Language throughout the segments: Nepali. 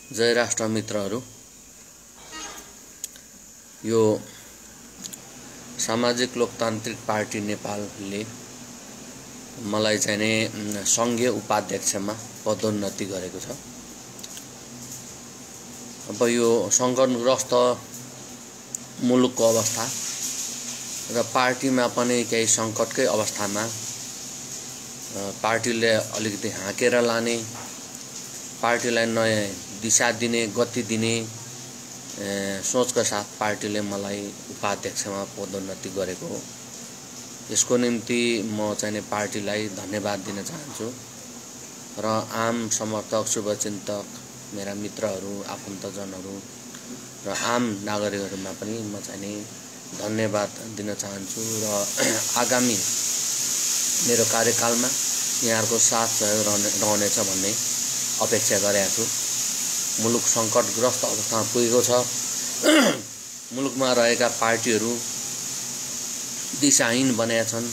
जय राष्ट्र मित्रहरू, यो सामाजिक लोकतान्त्रिक पार्टी नेपालले मलाई चाहिँ नि संघीय उपाध्यक्षमा पदोन्नति गरेको छ। अब यो संकटग्रस्त मुलुकको अवस्था र पार्टीमा पनि केही संकटकै अवस्थामा पार्टीले अलिकति हाँकेर लाने, पार्टीलाई नयाँ दिशा दिने, गति दिने सोचका साथ पार्टीले मलाई उपाध्यक्षमा पदोन्नति गरेको हो। यसको निम्ति म चाहिँ पार्टीलाई धन्यवाद दिन चाहन्छु र आम समर्थक, शुभचिन्तक, मेरा मित्रहरू, आफन्तजनहरू र आम नागरिकहरूमा पनि म चाहिँ धन्यवाद दिन चाहन्छु र आगामी मेरो कार्यकालमा यहाँहरुको साथ सहयोग रहनेछ भन्ने अपेक्षा गरेको छु। मुलुक संकटग्रस्त अवस्थामा पुगेको छ। मुलुकमा रहेका पार्टीहरू दिशाहीन बनेका छन्।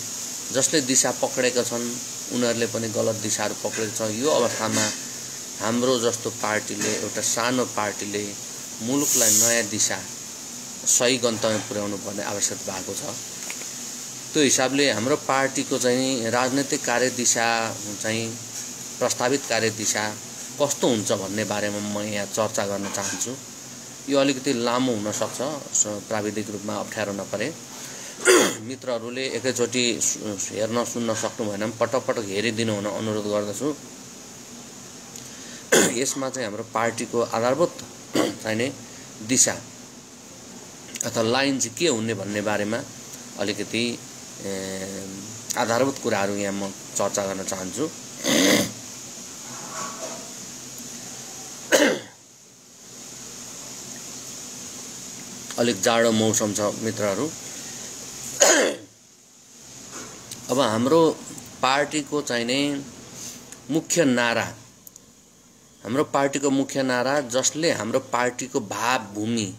जसले दिशा पक्रेका छन् उनीहरूले पनि गलत दिशाहरू पक्रेको छ। यो अवस्थामा हाम्रो जस्तो पार्टीले, एउटा सानो पार्टीले मुलुकलाई नयाँ दिशा, सही गन्तव्य पुर्याउनु पर्ने आवश्यक भएको छ। त्यो हिसाबले हाम्रो पार्टीको चाहिँ राजनीतिक कार्यदिशा चाहिँ प्रस्तावित कार्यदिशा कस्तो हुन्छ भन्ने बारेमा म यहाँ चर्चा गर्न चाहन्छु। यो अलिकति लामो हुन सक्छ, प्राविधिक रूपमा अप्ठ्यारो नपरे। मित्रहरूले एकैचोटि हेर्न सुन्न सक्नु भएन भने पटक पटक हेरिदिनु हुन अनुरोध गर्दछु। यसमा चाहिँ हाम्रो पार्टीको आधारभूत चाहिने दिशा अथवा लाइन चाहिँ के हुने भन्ने बारेमा अलिकति आधारभूत कुराहरू यहाँ म चर्चा गर्न चाहन्छु। अलिक जाडो मौसम छ मित्रहरू। अब हाम्रो पार्टीको चाहिने मुख्य नारा, हाम्रो पार्टीको मुख्य नारा जसले हाम्रो पार्टीको भाव भूमि,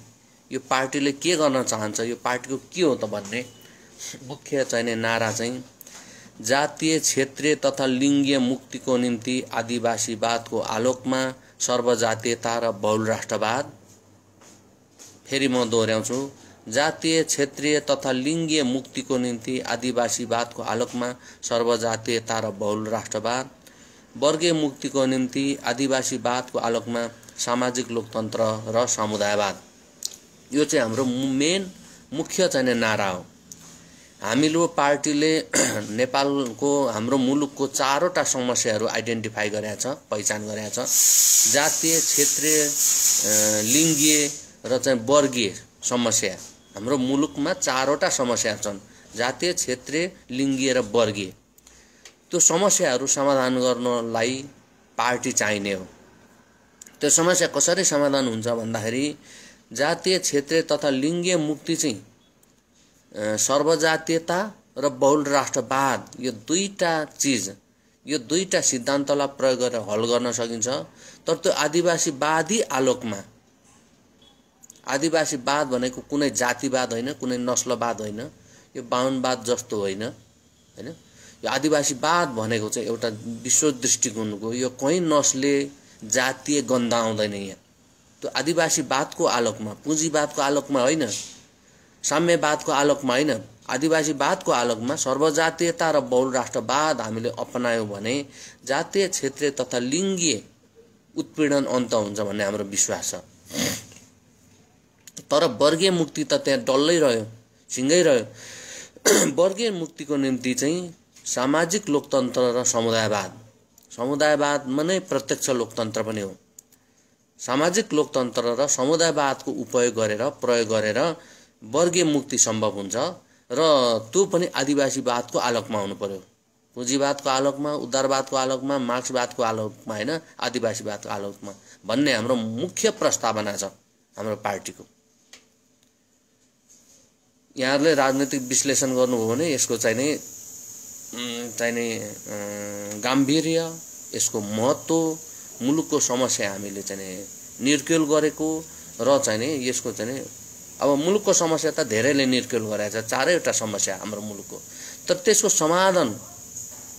यो पार्टीले के गर्न चाहन्छ, यो पार्टीको के हो त भन्ने मुख्य चाहिने नारा चाहिँ जातीय, क्षेत्रीय तथा लिङ्गीय मुक्तिको निम्ति आदिवासीवादको आलोकमा सर्वजातीयता र बहुल राष्ट्रवाद। फेरि म दोहोर्याउँछु, जातीय, क्षेत्रीय तथा लिङ्गीय मुक्तिको निम्ति आदिवासीवादको आलोकमा सर्वजातीयता र बहुल राष्ट्रवाद। वर्गीय मुक्तिको निम्ति आदिवासीवादको आलोकमा सामाजिक लोकतन्त्र र समुदायवाद। यो चाहिँ हाम्रो मेन मुख्य चाहिँ नारा हो। हामीले पार्टीले नेपालको, हाम्रो मुलुकको चारवटा समस्याहरू आइडेन्टिफाई गरेको छ, पहिचान गरेको छ। जातीय, क्षेत्रीय, लिङ्गीय र चाहिँ वर्गीय समस्या। हाम्रो मुलुकमा चारवटा समस्या छन्, जातीय, क्षेत्रीय, लिङ्गीय र वर्गीय। त्यो समस्याहरू समाधान गर्नलाई पार्टी चाहिने हो। त्यो समस्या कसरी समाधान हुन्छ भन्दाखेरि जातीय, क्षेत्रीय तथा लिङ्गीय मुक्ति चाहिँ सर्वजातीयता र बहुल राष्ट्रवाद, यो दुईटा चीज, यो दुईटा सिद्धान्तलाई प्रयोग गरेर हल गर्न सकिन्छ। तर त्यो आदिवासीवादी आलोकमा, आदिवासीवाद भनेको कुनै जातिवाद होइन, कुनै नस्लवाद होइन, यो बाहुनवाद जस्तो होइन, हैन। यो आदिवासीवाद भनेको चाहिँ एउटा विश्व दृष्टिकोणको, यो कहीँ नस्ले जातीय गन्ध आउँदैन यहाँ। त्यो आदिवासीवादको आलोकमा, पुँजीवादको आलोकमा होइन, साम्यवादको आलोकमा होइन, आदिवासीवादको आलोकमा सर्वजातीयता र बहुल राष्ट्रवाद हामीले अपनायौं भने जातीय, क्षेत्रीय तथा लिङ्गीय उत्पीडन अन्त हुन्छ भन्ने हाम्रो विश्वास छ। तर वर्गीय मुक्ति त त्यहाँ डल्लै रह्यो, सिँगै रह्यो। वर्गीय मुक्तिको निम्ति चाहिँ सामाजिक लोकतन्त्र र समुदायवाद, समुदायवाद नै प्रत्यक्ष लोकतन्त्र पनि हो। सामाजिक लोकतन्त्र र समुदायवादको उपयोग गरेर, प्रयोग गरेर वर्गीय मुक्ति सम्भव हुन्छ र त्यो पनि आदिवासीवादको आलोकमा हुनु पर्यो। पुँजीवादको आलोकमा, उदारवादको आलोकमा, मार्क्सवादको आलोकमा होइन, आदिवासीवादको आलोकमा भन्ने हाम्रो मुख्य प्रस्तावना छ हाम्रो पार्टीको। यहाँहरूले राजनीतिक विश्लेषण गर्नुभयो भने यसको चाहिने गाम्भीर्य, यसको महत्त्व, मुलुकको समस्या हामीले चाहिँ निर्केल गरेको र चाहिँ यसको चाहिँ अब मुलुकको समस्या त धेरैले निर्केल गरेको छ, चारैवटा समस्या हाम्रो मुलुकको। तर त्यसको समाधान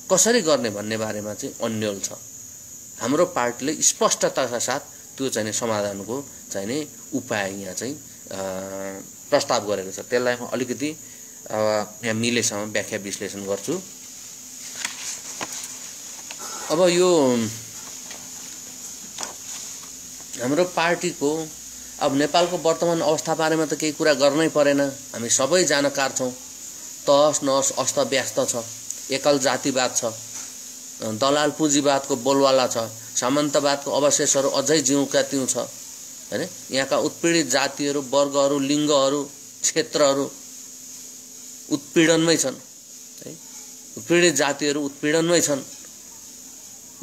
कसरी गर्ने भन्ने बारेमा चाहिँ अन्यल छ। हाम्रो पार्टीले स्पष्टताका साथ त्यो चाहिँ समाधानको चाहिँ उपाय यहाँ चाहिँ प्रस्ताव गरेको छ। त्यसलाई म अलिकति यहाँ मिलेसम्म व्याख्या विश्लेषण गर्छु। अब यो हाम्रो पार्टीको अब नेपालको वर्तमान अवस्था बारेमा त केही कुरा गर्नै परेन, हामी सबै जानकार छौँ। तहस नहस अस्तव्यस्त छ, एकल जातिवाद छ, दलाल पुँजीवादको बोलवाला छ, सामन्तवादको अवशेषहरू अझै जिउँका तिउँ छ हैन। यहाँका उत्पीडित जातिहरू, वर्गहरू, लिङ्गहरू, क्षेत्रहरू उत्पीडनमै छन् है। उत्पीडित जातिहरू उत्पीडनमै छन्।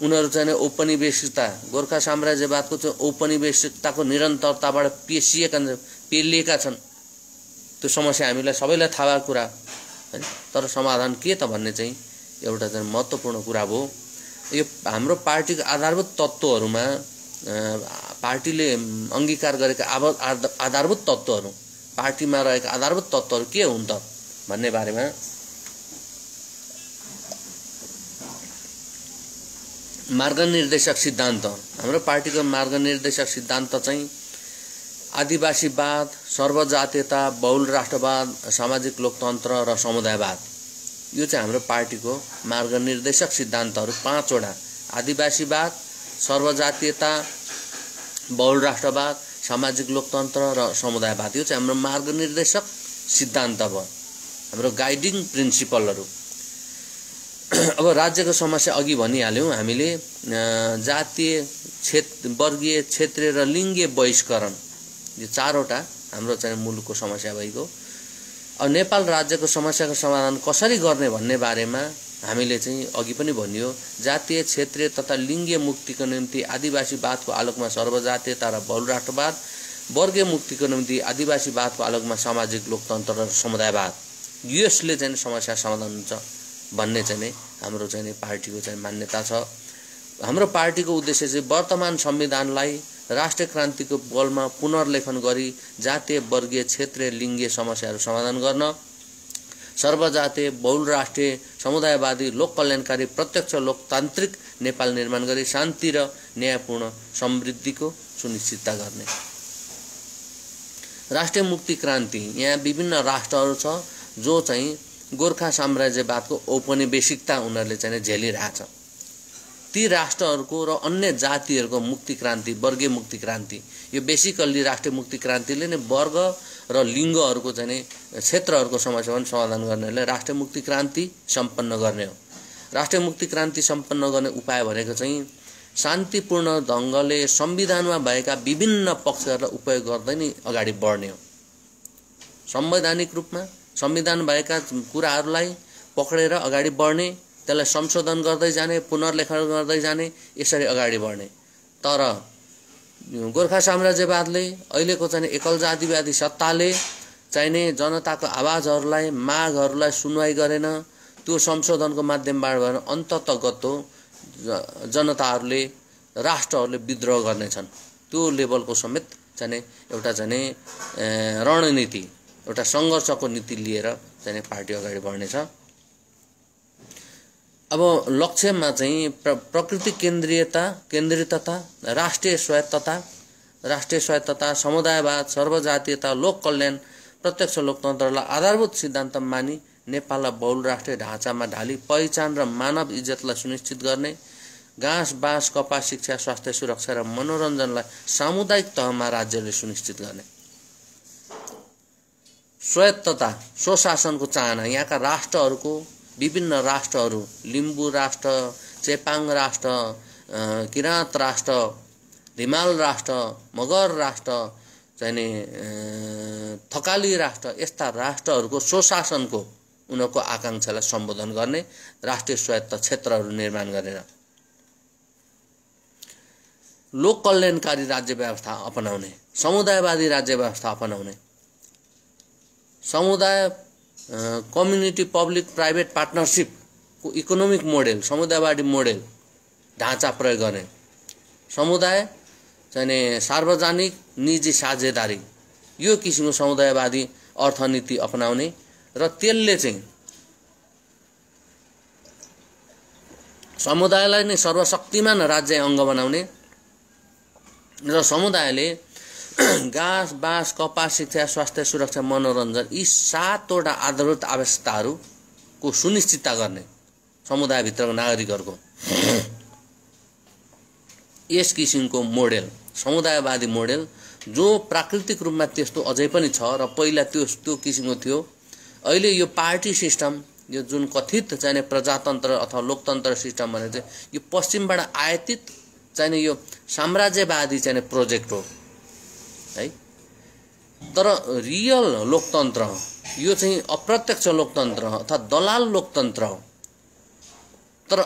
उनीहरू चाहिँ औपनिवेशिकता, गोर्खा साम्राज्यवादको चाहिँ औपनिवेशिकताको निरन्तरताबाट पेलिएका छन्। त्यो समस्या हामीलाई सबैलाई थाहा भएको कुरा हैन। तर समाधान के त भन्ने चाहिँ एउटा चाहिँ महत्त्वपूर्ण कुरा हो। यो हाम्रो पार्टीको आधारभूत तत्त्वहरूमा पार्टीले अंगीकार गरेका आधारभूत तत्त्वहरू, पार्टीमा रहेका आधारभूत तत्त्वहरू के हुन् त भन्ने बारेमा मार्गनिर्देशक सिद्धान्त, हाम्रो पार्टीको मार्गनिर्देशक सिद्धान्त चाहिँ आदिवासीवाद, सर्वजातीयता, बहुल राष्ट्रवाद, सामाजिक लोकतन्त्र र समुदायवाद। यो चाहिँ हाम्रो पार्टीको मार्गनिर्देशक सिद्धान्तहरू 5 वटा: आदिवासीवाद, सर्वजातीयता, बहुल राष्ट्रवाद, सामाजिक लोकतन्त्र र समुदायवाद। यो चाहिँ हाम्रो मार्गनिर्देशक सिद्धान्त भयो, हाम्रो गाइडिङ प्रिन्सिपलहरू। अब राज्यको समस्या अघि भनिहाल्यौँ हामीले, जातीय, वर्गीय, क्षेत्रीय र लिङ्गीय बहिष्करण, यो 4 वटा हाम्रो चाहिँ मुलुकको समस्या भइगयो। अब नेपाल राज्यको समस्याको समाधान कसरी गर्ने भन्ने बारेमा हामीले चाहिँ अघि पनि भनियो, जातीय, क्षेत्रीय तथा लिङ्गीय मुक्तिको निम्ति आदिवासीवादको आलोकमा सर्वजातीयता र बहुल राष्ट्रवाद, वर्गीय मुक्तिको निम्ति आदिवासीवादको आलोकमा सामाजिक लोकतन्त्र र समुदायवाद, यसले चाहिँ समस्या समाधान हुन्छ भन्ने चाहिँ हाम्रो चाहिँ पार्टीको चाहिँ मान्यता छ। हाम्रो पार्टीको उद्देश्य चाहिँ वर्तमान संविधानलाई राष्ट्रिय क्रान्तिको बलमा पुनर्लेखन गरी जातीय, वर्गीय, क्षेत्रीय, लिङ्गीय समस्याहरू समाधान गर्न, सर्वजातीय, बहुल राष्ट्रिय, समुदायवादी, लोक कल्याणकारी, प्रत्यक्ष लोकतान्त्रिक नेपाल निर्माण गरी शान्ति र न्यायपूर्ण समृद्धिको सुनिश्चितता गर्ने। राष्ट्रिय मुक्ति क्रान्ति, यहाँ विभिन्न राष्ट्रहरू छ जो चाहिँ गोर्खा साम्राज्यवादको औपनिवेशिकता उनीहरूले चाहिँ झेलिरहेछ। ती राष्ट्रहरूको र अन्य जातिहरूको मुक्ति क्रान्ति, वर्गीय मुक्ति क्रान्ति, यो बेसिकल्ली राष्ट्रिय मुक्ति क्रान्तिले नै वर्ग र लिङ्गहरूको चाहिँ क्षेत्रहरूको समस्या पनि समाधान गर्नेले राष्ट्रिय मुक्ति क्रान्ति सम्पन्न गर्ने हो। राष्ट्रिय मुक्ति क्रान्ति सम्पन्न गर्ने उपाय भनेको चाहिँ शान्तिपूर्ण ढङ्गले संविधानमा भएका विभिन्न पक्षहरूलाई उपयोग गर्दै नै अगाडि बढ्ने हो। संवैधानिक रूपमा संविधान भएका कुराहरूलाई पक्रेर अगाडि बढ्ने, त्यसलाई संशोधन गर्दै जाने, पुनर्लेखन गर्दै जाने, यसरी अगाडि बढ्ने। तर गोर्खा साम्राज्यवादले, अहिलेको चाहिँ एकल जातिवादी सत्ताले चाहिने जनताको आवाजहरूलाई, मागहरूलाई सुनवाई गरेन। त्यो संशोधनको माध्यमबाट भएर अन्ततगत जनताहरूले, राष्ट्रहरूले विद्रोह गर्नेछन्। त्यो लेभलको समेत चाहिँ एउटा चाहिँ रणनीति, एउटा सङ्घर्षको नीति लिएर चाहिँ पार्टी अगाडि बढ्नेछ। अब लक्ष्यमा चाहिँ प्रकृति केन्द्रितता, राष्ट्रिय स्वायत्तता, समुदायवाद, सर्वजातीयता, लोक कल्याण, प्रत्यक्ष लोकतन्त्रलाई आधारभूत सिद्धान्त मानी नेपाललाई बहुल राष्ट्रिय ढाँचामा ढाली पहिचान र मानव इज्जतलाई सुनिश्चित गर्ने, घाँस बाँस कपास शिक्षा स्वास्थ्य सुरक्षा र मनोरञ्जनलाई सामुदायिक तहमा राज्यले सुनिश्चित गर्ने। स्वायत्तता, स्वशासनको चाहना, यहाँका राष्ट्रहरूको, विभिन्न राष्ट्रहरू, लिम्बू राष्ट्र, चेपाङ राष्ट्र, किराँत राष्ट्र, हिमाल राष्ट्र, मगर राष्ट्र, चाहिँ थकाली राष्ट्र, यस्ता राष्ट्रहरूको स्वशासनको उनीहरूको आकांक्षालाई सम्बोधन गर्ने, राष्ट्रिय स्वायत्त क्षेत्रहरू निर्माण गरेर लोक कल्याणकारी राज्य व्यवस्था अपनाउने, समुदायवादी राज्य व्यवस्था अपनाउने, समुदाय कम्युनिटी पब्लिक प्राइवेट पार्टनरशिप को इकोनोमिक मोडेल, समुदायवादी मोडेल ढाँचा प्रयोग गर्ने, समुदाय चाहिँ सार्वजनिक निजी साझेदारी, यो किसिमको समुदायवादी अर्थनीति अपनाउने र त्यसले चाहिँ समुदायलाई नै सर्वशक्तिमान राज्य अङ्ग बनाउने र समुदायले घाँस बाँस कपास शिक्षा स्वास्थ्य सुरक्षा मनोरञ्जन यी 7वटा आधारभूत आवश्यकताहरूको सुनिश्चितता गर्ने समुदायभित्रको नागरिकहरूको यस किसिमको मोडेल समुदायवादी मोडेल जो प्राकृतिक रूपमा त्यस्तो अझै पनि छ र पहिला त्यो किसिमको थियो। अहिले यो पार्टी सिस्टम यो जुन कथित चाहिँ प्रजातन्त्र अथवा लोकतन्त्र सिस्टम भने चाहिँ यो पश्चिमबाट आयातित चाहिँ यो साम्राज्यवादी चाहिँ प्रोजेक्ट हो है। तर रियल लोकतन्त्र यो चाहिँ अप्रत्यक्ष लोकतन्त्र अथवा दलाल लोकतन्त्र हो। तर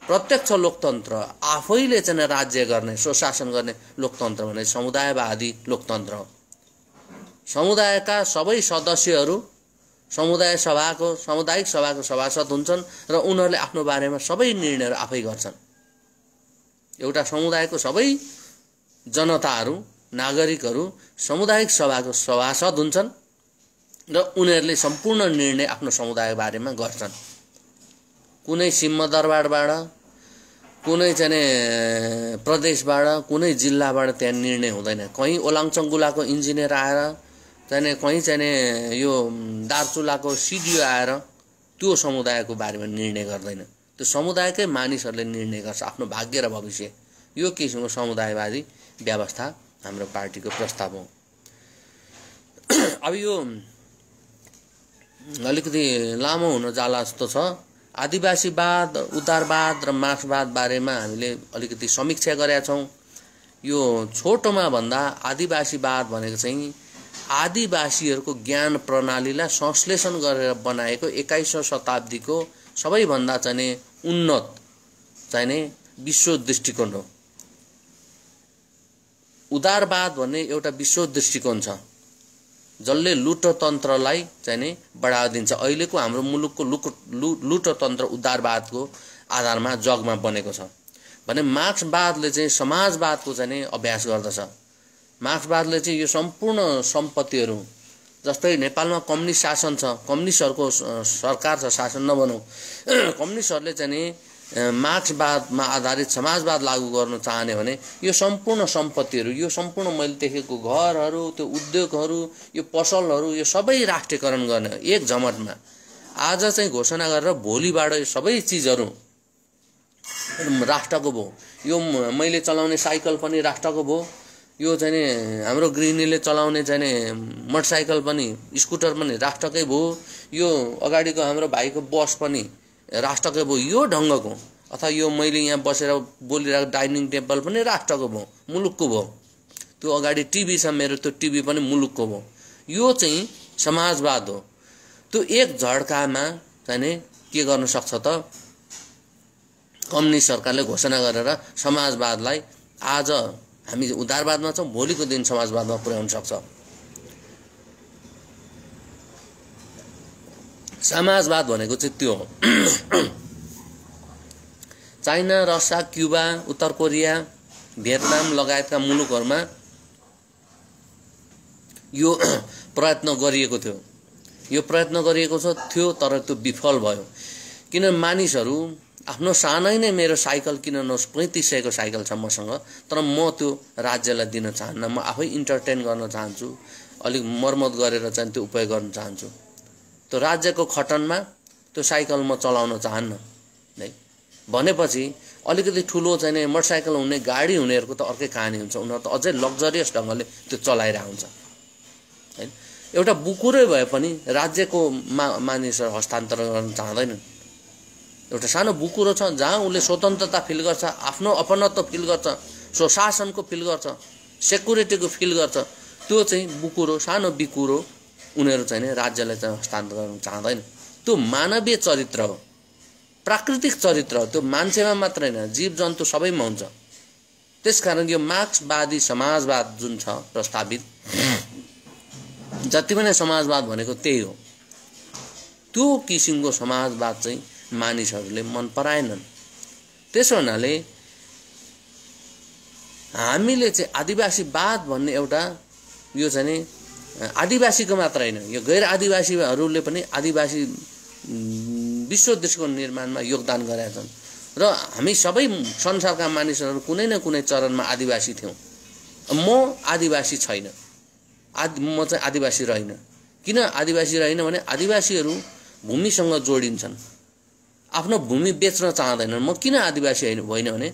प्रत्यक्ष लोकतन्त्र आफैले चाहिँ राज्य गर्ने स्वशासन गर्ने लोकतन्त्र भने समुदायवादी लोकतन्त्र हो। समुदायका सबै सदस्यहरू सामुदायिक सभाको सभासद हुन्छन् र उनीहरूले आफ्नो बारेमा सबै निर्णयहरू आफै गर्छन्। एउटा समुदायको सबै जनताहरू नागरिकहरू सामुदायिक सभाको सभासद हुन्छन् र उनीहरूले सम्पूर्ण निर्णय आफ्नो समुदायको बारेमा गर्छन्। कुनै सिंहदरबारबाट कुनै चाहिँ प्रदेशबाट कुनै जिल्लाबाट त्यहाँ निर्णय हुँदैन। कहीँ ओलाङचङ्गुलाको इन्जिनियर आएर चाहिँ कहीँ चाहिँ यो दार्चुलाको सिडिओ आएर त्यो समुदायको बारेमा निर्णय गर्दैन। त्यो समुदायकै मानिसहरूले निर्णय गर्छ आफ्नो भाग्य र भविष्य। यो किसिमको समुदायवादी व्यवस्था हाम्रो पार्टीको प्रस्ताव हो। अब यो अलिकति लामो हुन जाला जस्तो छ। आदिवासीवाद उदारवाद र मार्क्सवाद बारेमा हामीले अलिकति समीक्षा गरेका छौँ। यो छोटोमा भन्दा आदिवासीवाद भनेको चाहिँ आदिवासीहरूको ज्ञान प्रणालीलाई संश्लेषण गरेर बनाएको 21औं शताब्दीको सबैभन्दा चाहिँ उन्नत चाहिँ विश्व दृष्टिकोण हो। उदारवाद भन्ने एउटा विश्व दृष्टिकोण छ जसले लुटतन्त्रलाई चाहिँ बढावा दिन्छ। अहिलेको हाम्रो मुलुकको लुटतन्त्र उदारवादको आधारमा जगमा बनेको छ भने मार्क्सवादले चाहिँ समाजवादको चाहिँ अभ्यास गर्दछ। मार्क्सवादले चाहिँ यो सम्पूर्ण सम्पत्तिहरू जस्तै नेपालमा कम्युनिस्ट शासन छ, कम्युनिस्टहरूको सरकार छ, शासन नभनौँ, कम्युनिस्टहरूले चाहिँ मार्क्सवादमा आधारित समाजवाद लागू गर्न चाहने भने यो सम्पूर्ण सम्पत्तिहरू यो सम्पूर्ण मैले देखेको घरहरू त्यो उद्योगहरू यो पसलहरू यो सबै राष्ट्रियकरण गर्ने एक झमटमा आज चाहिँ घोषणा गरेर भोलिबाट यो सबै चिजहरू राष्ट्रको भयो। यो मैले चलाउने साइकल पनि राष्ट्रको भयो। यो चाहिँ हाम्रो गृहिणीले चलाउने चाहिँ मोटरसाइकल पनि स्कुटर पनि राष्ट्रकै भयो। यो अगाडिको हाम्रो भाइको बस पनि राष्ट्रकै भयो। यो ढङ्गको अथवा यो मैले यहाँ बसेर बोलिरहेको डाइनिङ टेबल पनि राष्ट्रको भयो, मुलुकको भयो। त्यो अगाडि टिभी छ मेरो, त्यो टिभी पनि मुलुकको भयो। यो चाहिँ समाजवाद हो। त्यो एक झड्कामा चाहिँ के गर्न सक्छ त कम्युनिस्ट सरकारले घोषणा गरेर समाजवादलाई आज हामी उदारवादमा छौँ भोलिको दिन समाजवादमा पुर्याउन सक्छ। समाजवाद भनेको चाहिँ त्यो हो। चाइना रसिया क्युबा उत्तर कोरिया भियतनाम लगायतका मुलुकहरूमा यो प्रयत्न गरिएको थियो। यो प्रयत्न गरिएको थियो तर त्यो विफल भयो। किन मानिसहरू आफ्नो सानै नै मेरो साइकल किन नहोस् 3500को साइकल छ मसँग तर म त्यो राज्यलाई दिन चाहन्न। म आफै इन्टरटेन गर्न चाहन्छु, अलिक मर्मत गरेर चाहिँ त्यो उपयोग गर्न चाहन्छु। त्यो राज्यको खटनमा त्यो साइकल म चलाउन चाहन्न है भनेपछि अलिकति ठुलो चाहिँ मोटरसाइकल हुने गाडी हुनेहरूको त अर्कै कहानी हुन्छ। उनीहरू त अझै लग्जरियस ढङ्गले त्यो चलाइरहेको हुन्छ हैन। एउटा बुकुरै भए पनि राज्यको मानिसहरू हस्तान्तरण गर्न चाहँदैनन्। एउटा सानो बुकुरो छ जहाँ उसले स्वतन्त्रता फिल गर्छ, आफ्नो अपनत्व फिल गर्छ, स्वशासनको फिल गर्छ, सेक्युरिटीको फिल गर्छ। त्यो चाहिँ बुकुरो सानो बिकुरो उनीहरू चाहिँ राज्यलाई चाहिँ हस्तान्तरण गर्न चाहँदैन। त्यो मानवीय चरित्र हो, प्राकृतिक चरित्र हो। त्यो मान्छेमा मात्र हैन जीव जन्तु सबैमा हुन्छ। त्यसकारण यो मार्क्सवादी समाजवाद जुन छ प्रस्तावित जति पनि समाजवाद भनेको त्यही हो। त्यो किसिमको समाजवाद चाहिँ मानिसहरूले मन पराएनन्। त्यसो हुनाले हामीले चाहिँ आदिवासीवाद भन्ने एउटा यो चाहिँ आदिवासीको मात्र हैन यो गैर आदिवासीहरूले पनि आदिवासी विश्व दृष्टिकोण निर्माणमा योगदान गरेका छन् र हामी सबै संसारका मानिसहरू कुनै न कुनै चरणमा आदिवासी थियौं म आदिवासी छैन, म चाहिँ आदिवासी रहेन। किन आदिवासी रहेन भने आदिवासीहरू भूमिसँग जोडिन्छन्, आफ्नो भूमि बेच्न चाहँदैनन्। म किन आदिवासी होइन भने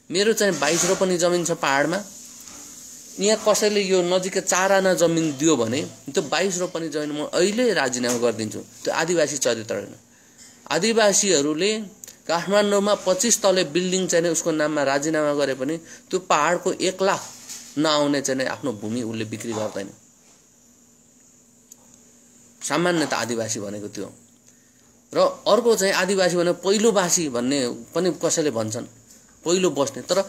मेरो चाहिँ 22 रोपनी जमिन छ पहाडमा। यहाँ कसैले यो नजिकै 4 आना जमिन दियो भने त्यो 22 रोपनी जमिन म अहिले राजीनामा गरिदिन्छु। त्यो आदिवासी चरित्र होइन। आदिवासीहरूले काठमाडौँमा 25 तले बिल्डिङ चाहिँ उसको नाममा राजीनामा गरे पनि त्यो पहाडको 1 लाख नआउने चाहिँ आफ्नो भूमि उसले बिक्री गर्दैन। सामान्यतः आदिवासी भनेको त्यो। र अर्को चाहिँ आदिवासी भने पहिलोवासी भन्ने पनि कसैले भन्छन्, पहिलो बस्ने। तर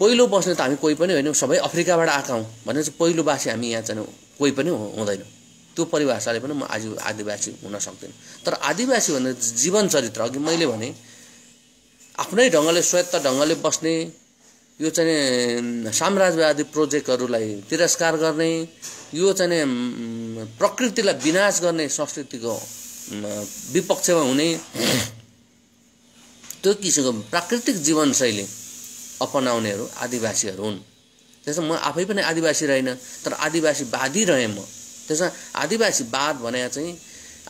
पहिलो बस्ने त हामी कोही पनि होइन, सबै अफ्रिकाबाट आएका हौँ भने चाहिँ पहिलोवासी हामी यहाँ चाहिँ कोही पनि हुँदैन। त्यो परिभाषाले पनि म आज आदिवासी हुन सक्दैन। तर आदिवासी भने जीवन चरित्र, अघि मैले भने आफ्नै ढङ्गले स्वायत्त ढङ्गले बस्ने, यो चाहिँ साम्राज्यवादी प्रोजेक्टहरूलाई तिरस्कार गर्ने, यो चाहिँ प्रकृतिलाई विनाश गर्ने संस्कृतिको विपक्षमा हुने, त्यो किसिमको प्राकृतिक जीवनशैली अपनाउनेहरू आदिवासीहरू हुन्। त्यसमा म आफै पनि आदिवासी रहेन, तर आदिवासीवादी रहेँ म। त्यसमा आदिवासीवाद भने चाहिँ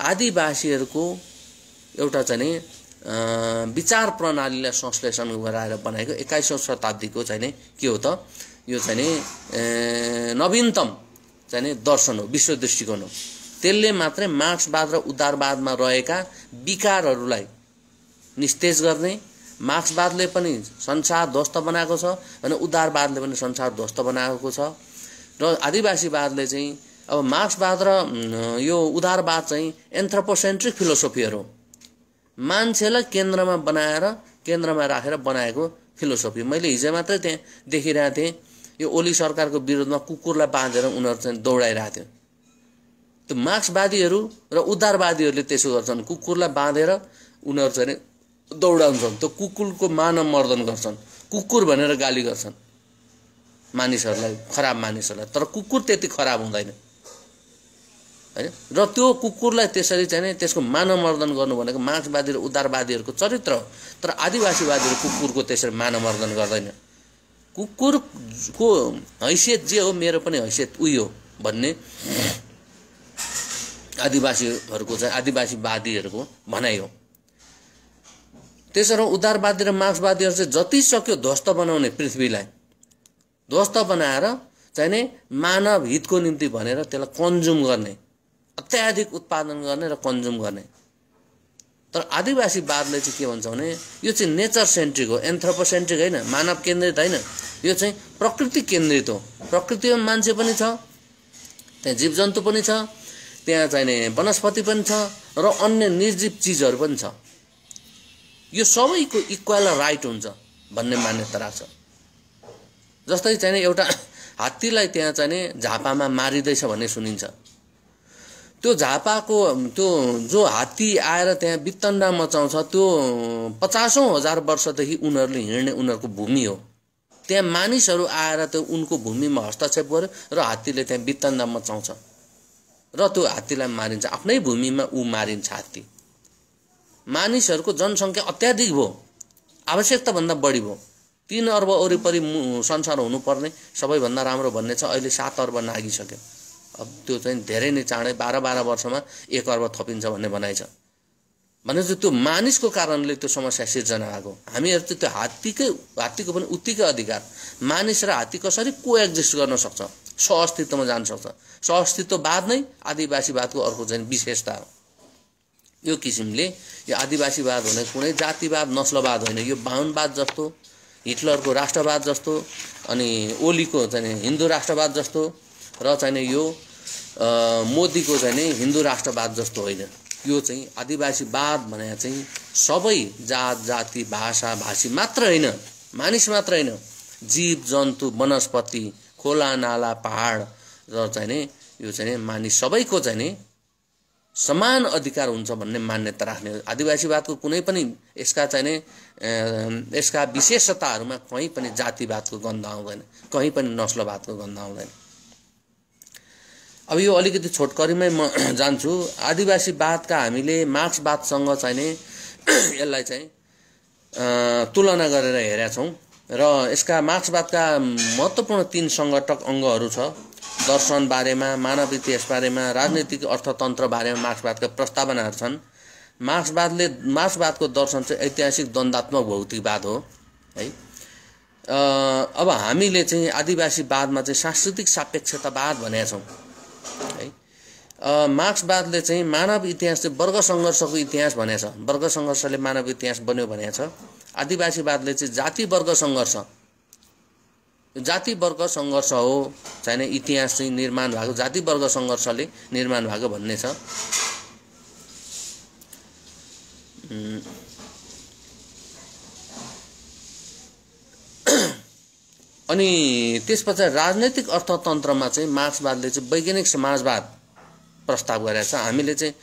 आदिवासीहरूको एउटा चाहिँ विचार प्रणालीलाई संश्लेषण गराएर बनाएको 21औं शताब्दीको चाहिँ के हो त, यो चाहिँ नवीनतम चाहिँ दर्शन हो, विश्व दृष्टिकोण हो। त्यसले मात्रै मार्क्सवाद र उदारवादमा रहेका विकारहरूलाई निस्तेज गर्ने। मार्क्सवादले पनि संसार ध्वस्त बनाएको छ भने उदारवादले पनि संसार ध्वस्त बनाएको छ। र आदिवासीवादले चाहिँ अब मार्क्सवाद र यो उदारवाद चाहिँ एन्थ्रोपोसेन्ट्रिक फिलोसोफीहरू हो, मान्छेलाई केन्द्रमा बनाएर केन्द्रमा राखेर बनाएको फिलोसोफी। मैले हिजो मात्रै त्यहाँ देखिरहेको थिएँ, यो ओली सरकारको विरुद्धमा कुकुरलाई बाँधेर उनीहरू चाहिँ दौडाइरहेको थियो। त्यो मार्क्सवादीहरू र उदारवादीहरूले त्यसो गर्छन्, कुकुरलाई बाँधेर उनीहरू चाहिँ दौडाउँछन्, त्यो कुकुरको मानव मर्दन गर्छन्, कुकुर भनेर गाली गर्छन् मानिसहरूलाई, खराब मानिसहरूलाई। तर कुकुर त्यति खराब हुँदैन हैन। र त्यो कुकुरलाई त्यसरी चाहिँ त्यसको मानव मर्दन गर्नु भनेको मार्क्सवादी र उदारवादीहरूको चरित्र हो। तर आदिवासीवादीहरू कुकुरको त्यसरी मानव मर्दन गर्दैन। कुकुरको हैसियत जे हो मेरो पनि हैसियत उही हो भन्ने आदिवासीहरूको चाहिँ आदिवासीवादीहरूको भनाइ हो। त्यसरी उदारवादी र मार्क्सवादीहरू चाहिँ जति सक्यो ध्वस्त बनाउने, पृथ्वीलाई ध्वस्त बनाएर चाहिँ नै मानव हितको निम्ति भनेर त्यसलाई कन्ज्युम गर्ने, अत्याधिक उत्पादन गर्ने र कन्ज्युम गर्ने। तर आदिवासीवादले चाहिँ के भन्छ भने यो चाहिँ नेचर सेन्ट्रिक हो, एन्थ्रोपोसेन्ट्रिक होइन, मानव केन्द्रित होइन। यो चाहिँ प्रकृति केन्द्रित हो। प्रकृतिमा मान्छे पनि छ, त्यहाँ जीवजन्तु पनि छ, त्यहाँ चाहिँ वनस्पति पनि छ र अन्य निर्जीव चिजहरू पनि छ। यो सबैको इक्वल राइट हुन्छ भन्ने मान्यता राख्छ। जस्तै चाहिँ एउटा हात्तीलाई त्यहाँ चाहिँ झापामा मारिँदैछ भन्ने सुनिन्छ। त्यो झापाको त्यो जो हात्ती आएर त्यहाँ वितण्डा मचाउँछ, त्यो 50औं हजार वर्षदेखि उनीहरूले हिँड्ने उनीहरूको भूमि हो। त्यहाँ मानिसहरू आएर त्यो उनको भूमिमा हस्तक्षेप गर्यो र हात्तीले त्यहाँ वितण्डा मचाउँछ र त्यो हात्तीलाई मारिन्छ। आफ्नै भूमिमा ऊ मारिन्छ हात्ती। मानिसहरूको जनसङ्ख्या अत्याधिक भयो, आवश्यकताभन्दा बढी भयो। 3 अर्ब वरिपरि संसार हुनुपर्ने सबैभन्दा राम्रो भन्ने छ, अहिले 7 अर्ब नागिसक्यो। अब त्यो चाहिँ धेरै नै चाँडै 12 वर्षमा 1 अर्ब थपिन्छ भन्ने भनाइ छ। भनेपछि त्यो मानिसको कारणले त्यो समस्या सिर्जना भएको। हामीहरू चाहिँ त्यो हात्तीको पनि उत्तिकै अधिकार, मानिस र हात्ती कसरी कोएक्जिस्ट गर्न सक्छ, सहअस्तित्वमा जान सक्छ। सहअस्तित्ववाद नै आदिवासीवादको अर्को चाहिँ विशेषता हो। यो किसिमले यो आदिवासीवाद भने कुनै जातिवाद नस्लवाद होइन, यो बाहुनवाद जस्तो, हिटलरको राष्ट्रवाद जस्तो, अनि ओलीको चाहिँ हिन्दू राष्ट्रवाद जस्तो र चाहिँ यो मोदीको चाहिँ हिन्दू राष्ट्रवाद जस्तो होइन। यो चाहिँ आदिवासीवाद भने चाहिँ सबै जात जाति भाषा भाषी मात्र होइन, मानिस मात्र होइन, जीव जन्तु वनस्पति खोला नाला पहाड र चाहिँ यो चाहिँ मानिस सबैको चाहिँ समान अधिकार हुन्छ भन्ने मान्यता राख्ने। आदिवासीवादको कुनै पनि यसका चाहिँ यसका विशेषताहरूमा कहीँ पनि जातिवादको गन्ध आउँदैन, कहीँ पनि नस्लवादको गन्ध आउँदैन। अब यो अलिकति छोटकरीमै म जान्छु। आदिवासीवादका हामीले मार्क्सवादसँग चाहिँ यसलाई चाहिँ तुलना गरेर हेरेका छौँ। र यसका मार्क्सवादका महत्त्वपूर्ण 3 संघटक अङ्गहरू छ। दर्शन बारेमा, मानव इतिहास बारेमा, राजनीतिक अर्थतन्त्र बारेमा मार्क्सवादका प्रस्तावनाहरू छन्। मार्क्सवादको दर्शन चाहिँ ऐतिहासिक द्वन्द्वात्मक भौतिकवाद हो है। अब हामीले चाहिँ आदिवासीवादमा चाहिँ सांस्कृतिक सापेक्षतावाद भनेका छौँ है। मार्क्सवादले चाहिँ मानव इतिहास चाहिँ वर्ग सङ्घर्षको इतिहास भनेको छ। वर्ग सङ्घर्षले मानव इतिहास बन्यो भनेको छ। आदिवासीवादले चाहिँ जाति वर्ग सङ्घर्ष, जाति वर्ग सङ्घर्ष हो चाहिँ इतिहास चाहिँ निर्माण भएको, जाति वर्ग सङ्घर्षले निर्माण भएको भन्ने छ। अनि त्यसपछि राजनैतिक अर्थतन्त्रमा चाहिँ मार्क्सवादले चाहिँ वैज्ञानिक समाजवाद प्रस्ताव गरेको छ। हामीले चाहिँ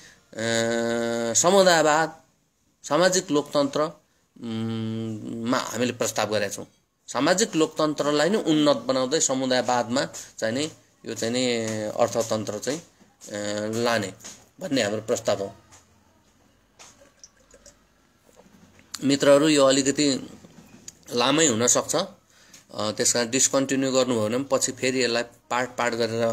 समुदायवाद, सामाजिक लोकतन्त्र मा हामीले प्रस्ताव गरेका छौँ। सामाजिक लोकतन्त्रलाई नै उन्नत बनाउँदै समुदायवादमा चाहिँ नि यो चाहिँ नि अर्थतन्त्र चाहिँ लाने भन्ने हाम्रो प्रस्ताव हो। मित्रहरू, यो अलिकति लामै हुन सक्छ, त्यसकारण डिस्कन्टिन्यू गर्नुभयो भने पछि फेरि यसलाई पार्ट गरेर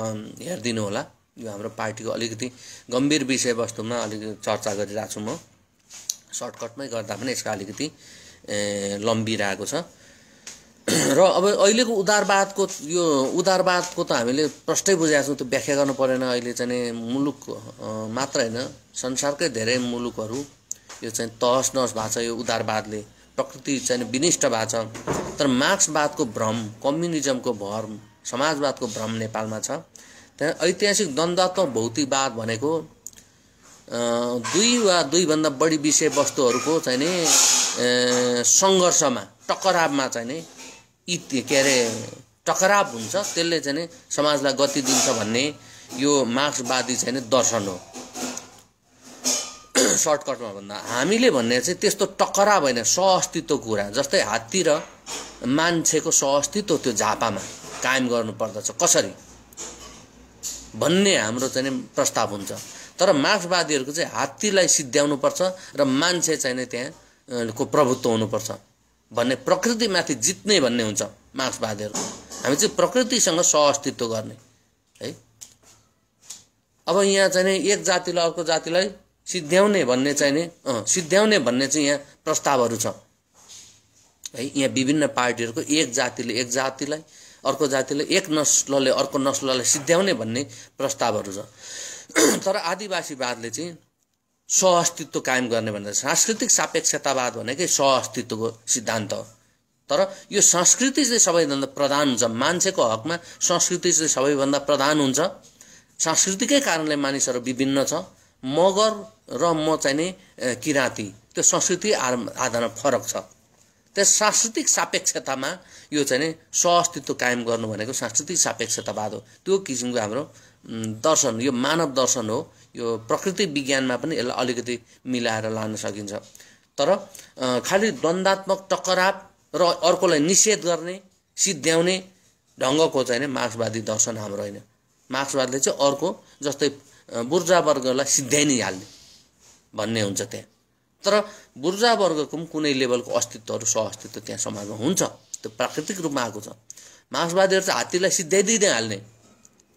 हेरिदिनु होला। यो हाम्रो पार्टीको अलिकति गम्भीर विषयवस्तुमा अलिकति चर्चा गरिरहेको छु म। सर्टकटमै गर्दा पनि यसको अलिकति लम्बिरहेको छ। र अब अहिलेको उदारवादको त हामीले प्रष्टै बुझेका छौँ, त्यो व्याख्या गर्नु परेन। अहिले चाहिँ मुलुक मात्र होइन, संसारकै धेरै मुलुकहरू यो चाहिँ तहस नहस भएको छ। यो उदारवादले प्रकृति चाहिँ विनिष्ट भएको छ। तर मार्क्सवादको भ्रम, कम्युनिजमको भ्रम, समाजवादको भ्रम नेपालमा छ। त्यहाँ ऐतिहासिक द्वन्द्वात्मक भौतिकवाद भनेको 2 वा 2 भन्दा बढी विषयवस्तुहरूको चाहिँ नि सङ्घर्षमा, टकरावमा चाहिँ नि टकराव हुन्छ, त्यसले चाहिँ नि समाजलाई गति दिन्छ भन्ने यो मार्क्सवादी चाहिँ नि दर्शन हो। सर्टकटमा भन्दा हामीले भन्ने चाहिँ त्यस्तो टकराव होइन, सहअस्तित्वको कुरा। जस्तै हात्ती र मान्छेको सहअस्तित्व त्यो झापामा कायम गर्नुपर्दछ कसरी भन्ने हाम्रो चाहिँ प्रस्ताव हुन्छ। तर मार्क्सवादीहरूको चाहिँ हात्तीलाई सिद्ध्याउनुपर्छ र मान्छे चाहिँ नि त्यहाँ को प्रभुत्व हुनुपर्छ भन्ने, प्रकृतिमाथि जित्ने भन्ने हुन्छ मार्क्सवादीहरूको। हामी चाहिँ प्रकृतिसँग सहअस्तित्व गर्ने है। अब यहाँ चाहिँ नि एक जातिलाई अर्को जातिलाई सिद्ध्याउने भन्ने चाहिँ यहाँ प्रस्तावहरू छ है। यहाँ विभिन्न पार्टीहरूको एक जातिले एक जातिलाई, अर्को जातिले, एक नस्लले अर्को नस्ललाई सिद्ध्याउने भन्ने प्रस्तावहरू छ। तर आदिवासीवादले चाहिँ सहअस्तित्व कायम गर्ने भनेर सांस्कृतिक सापेक्षतावाद भनेकै सहअस्तित्वको सिद्धान्त हो। तर यो संस्कृति चाहिँ सबैभन्दा प्रधान हुन्छ। मान्छेको हकमा संस्कृति चाहिँ सबैभन्दा प्रधान हुन्छ। संस्कृतिकै कारणले मानिसहरू विभिन्न छ। मगर र म चाहिँ नि किराँती, त्यो संस्कृति आधारमा फरक छ। त्यस सांस्कृतिक सापेक्षतामा यो चाहिँ नि सहअस्तित्व कायम गर्नु भनेको सांस्कृतिक सापेक्षतावाद हो। त्यो किसिमको हाम्रो दर्शन, यो मानव दर्शन हो। यो प्रकृति विज्ञानमा पनि यसलाई अलिकति मिलाएर लान सकिन्छ। तर खालि द्वन्द्वात्मक टकराव र अर्कोलाई निषेध गर्ने, सिद्ध्याउने ढङ्गको चाहिँ नि मार्क्सवादी दर्शन हाम्रो होइन। मार्क्सवादले चाहिँ अर्को जस्तै बुर्जा वर्गलाई सिद्ध्याइ नै हाल्ने भन्ने हुन्छ त्यहाँ। तर बुर्जा वर्गको पनि कुनै लेभलको अस्तित्वहरू, सहअस्तित्व त्यहाँ समाजमा हुन्छ, त्यो प्राकृतिक रूपमा आएको छ। मार्क्सवादीहरू चाहिँ हात्तीलाई सिद्ध्याइदिँदै हाल्ने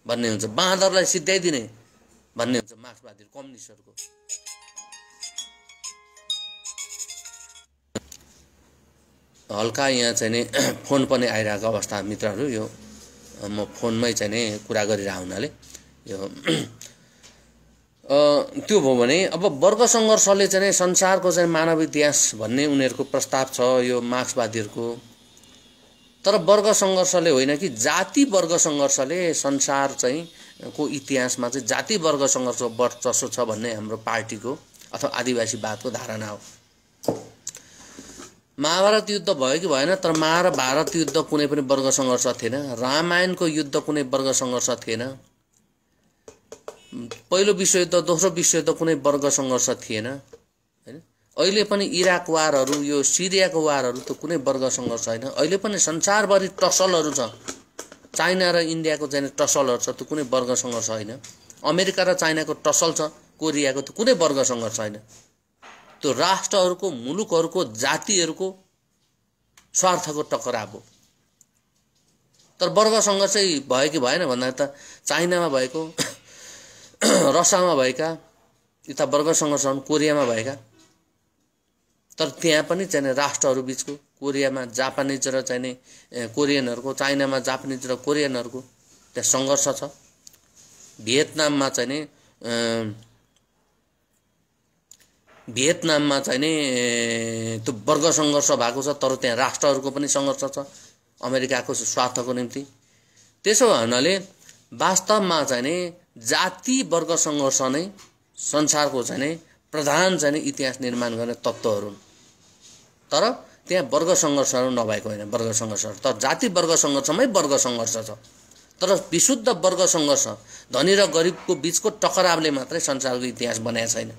भन्ने हुन्छ, बाँदरलाई सिद्ध्याइदिने भन्ने हुन्छ मार्क्सवादीहरू, कम्युनिस्टहरूको। हल्का यहाँ चाहिँ नि फोन पनि आइरहेको अवस्था मित्रहरू, यो म फोनमै चाहिँ नि कुरा गरिरहेको हुनाले यो त्यो भयो भने अब वर्ग सङ्घर्षले चाहिँ संसारको चाहिँ मानव इतिहास भन्ने उनीहरूको प्रस्ताव छ यो मार्क्सवादीहरूको। तर वर्ग सङ्घर्षले होइन कि जाति वर्ग सङ्घर्षले संसार चाहिँ को इतिहासमा चाहिँ जाति वर्ग सङ्घर्ष वर्चस्व छ भन्ने हाम्रो पार्टीको अथवा आदिवासीवादको धारणा हो। महाभारत युद्ध भयो कि भएन, तर महाभारत युद्ध कुनै पनि वर्ग सङ्घर्ष थिएन। रामायणको युद्ध कुनै वर्ग सङ्घर्ष थिएन। पहिलो विश्वयुद्ध, दोस्रो विश्वयुद्ध कुनै वर्ग सङ्घर्ष थिएन हैन। अहिले पनि इराक वारहरू, यो सिरियाको वारहरू त कुनै वर्ग सङ्घर्ष होइन। अहिले पनि संसारभरि टसलहरू छ। चाइना र इन्डियाको चाहिँ टसलहरू छ, त्यो कुनै वर्ग सङ्घर्ष होइन। अमेरिका र चाइनाको टसल छ, कोरियाको त कुनै वर्ग सङ्घर्ष होइन। त्यो राष्ट्रहरूको, मुलुकहरूको, जातिहरूको स्वार्थको टकराव हो। तर वर्ग सङ्घर्ष भयो कि भएन भन्दा त चाइनामा भएको रसियामा भएका यता वर्ग सङ्घर्ष कोरियामा भएका, तर त्यहाँ पनि चाहिँ राष्ट्रहरू बीचको कोरियामा जापानिज र चाहिँ कोरियनहरूको, चाइनामा जापानिज र कोरियनहरूको त्यहाँ सङ्घर्ष छ। भियतनाममा चाहिँ त्यो वर्ग सङ्घर्ष भएको छ, तर त्यहाँ राष्ट्रहरूको पनि सङ्घर्ष छ अमेरिकाको स्वार्थको निम्ति। त्यसो हुनाले वास्तवमा चाहिँ जाति वर्ग सङ्घर्ष नै संसारको चाहिँ प्रधान चाहिँ इतिहास निर्माण गर्ने तत्त्वहरू, तर त्यहाँ वर्ग सङ्घर्षहरू नभएको होइन वर्ग सङ्घर्ष, तर जाति वर्ग सङ्घर्षमै वर्ग सङ्घर्ष छ। तर विशुद्ध वर्ग सङ्घर्ष धनी र गरिबको बीचको टकरावले मात्रै संसारको इतिहास बनाएको छैन।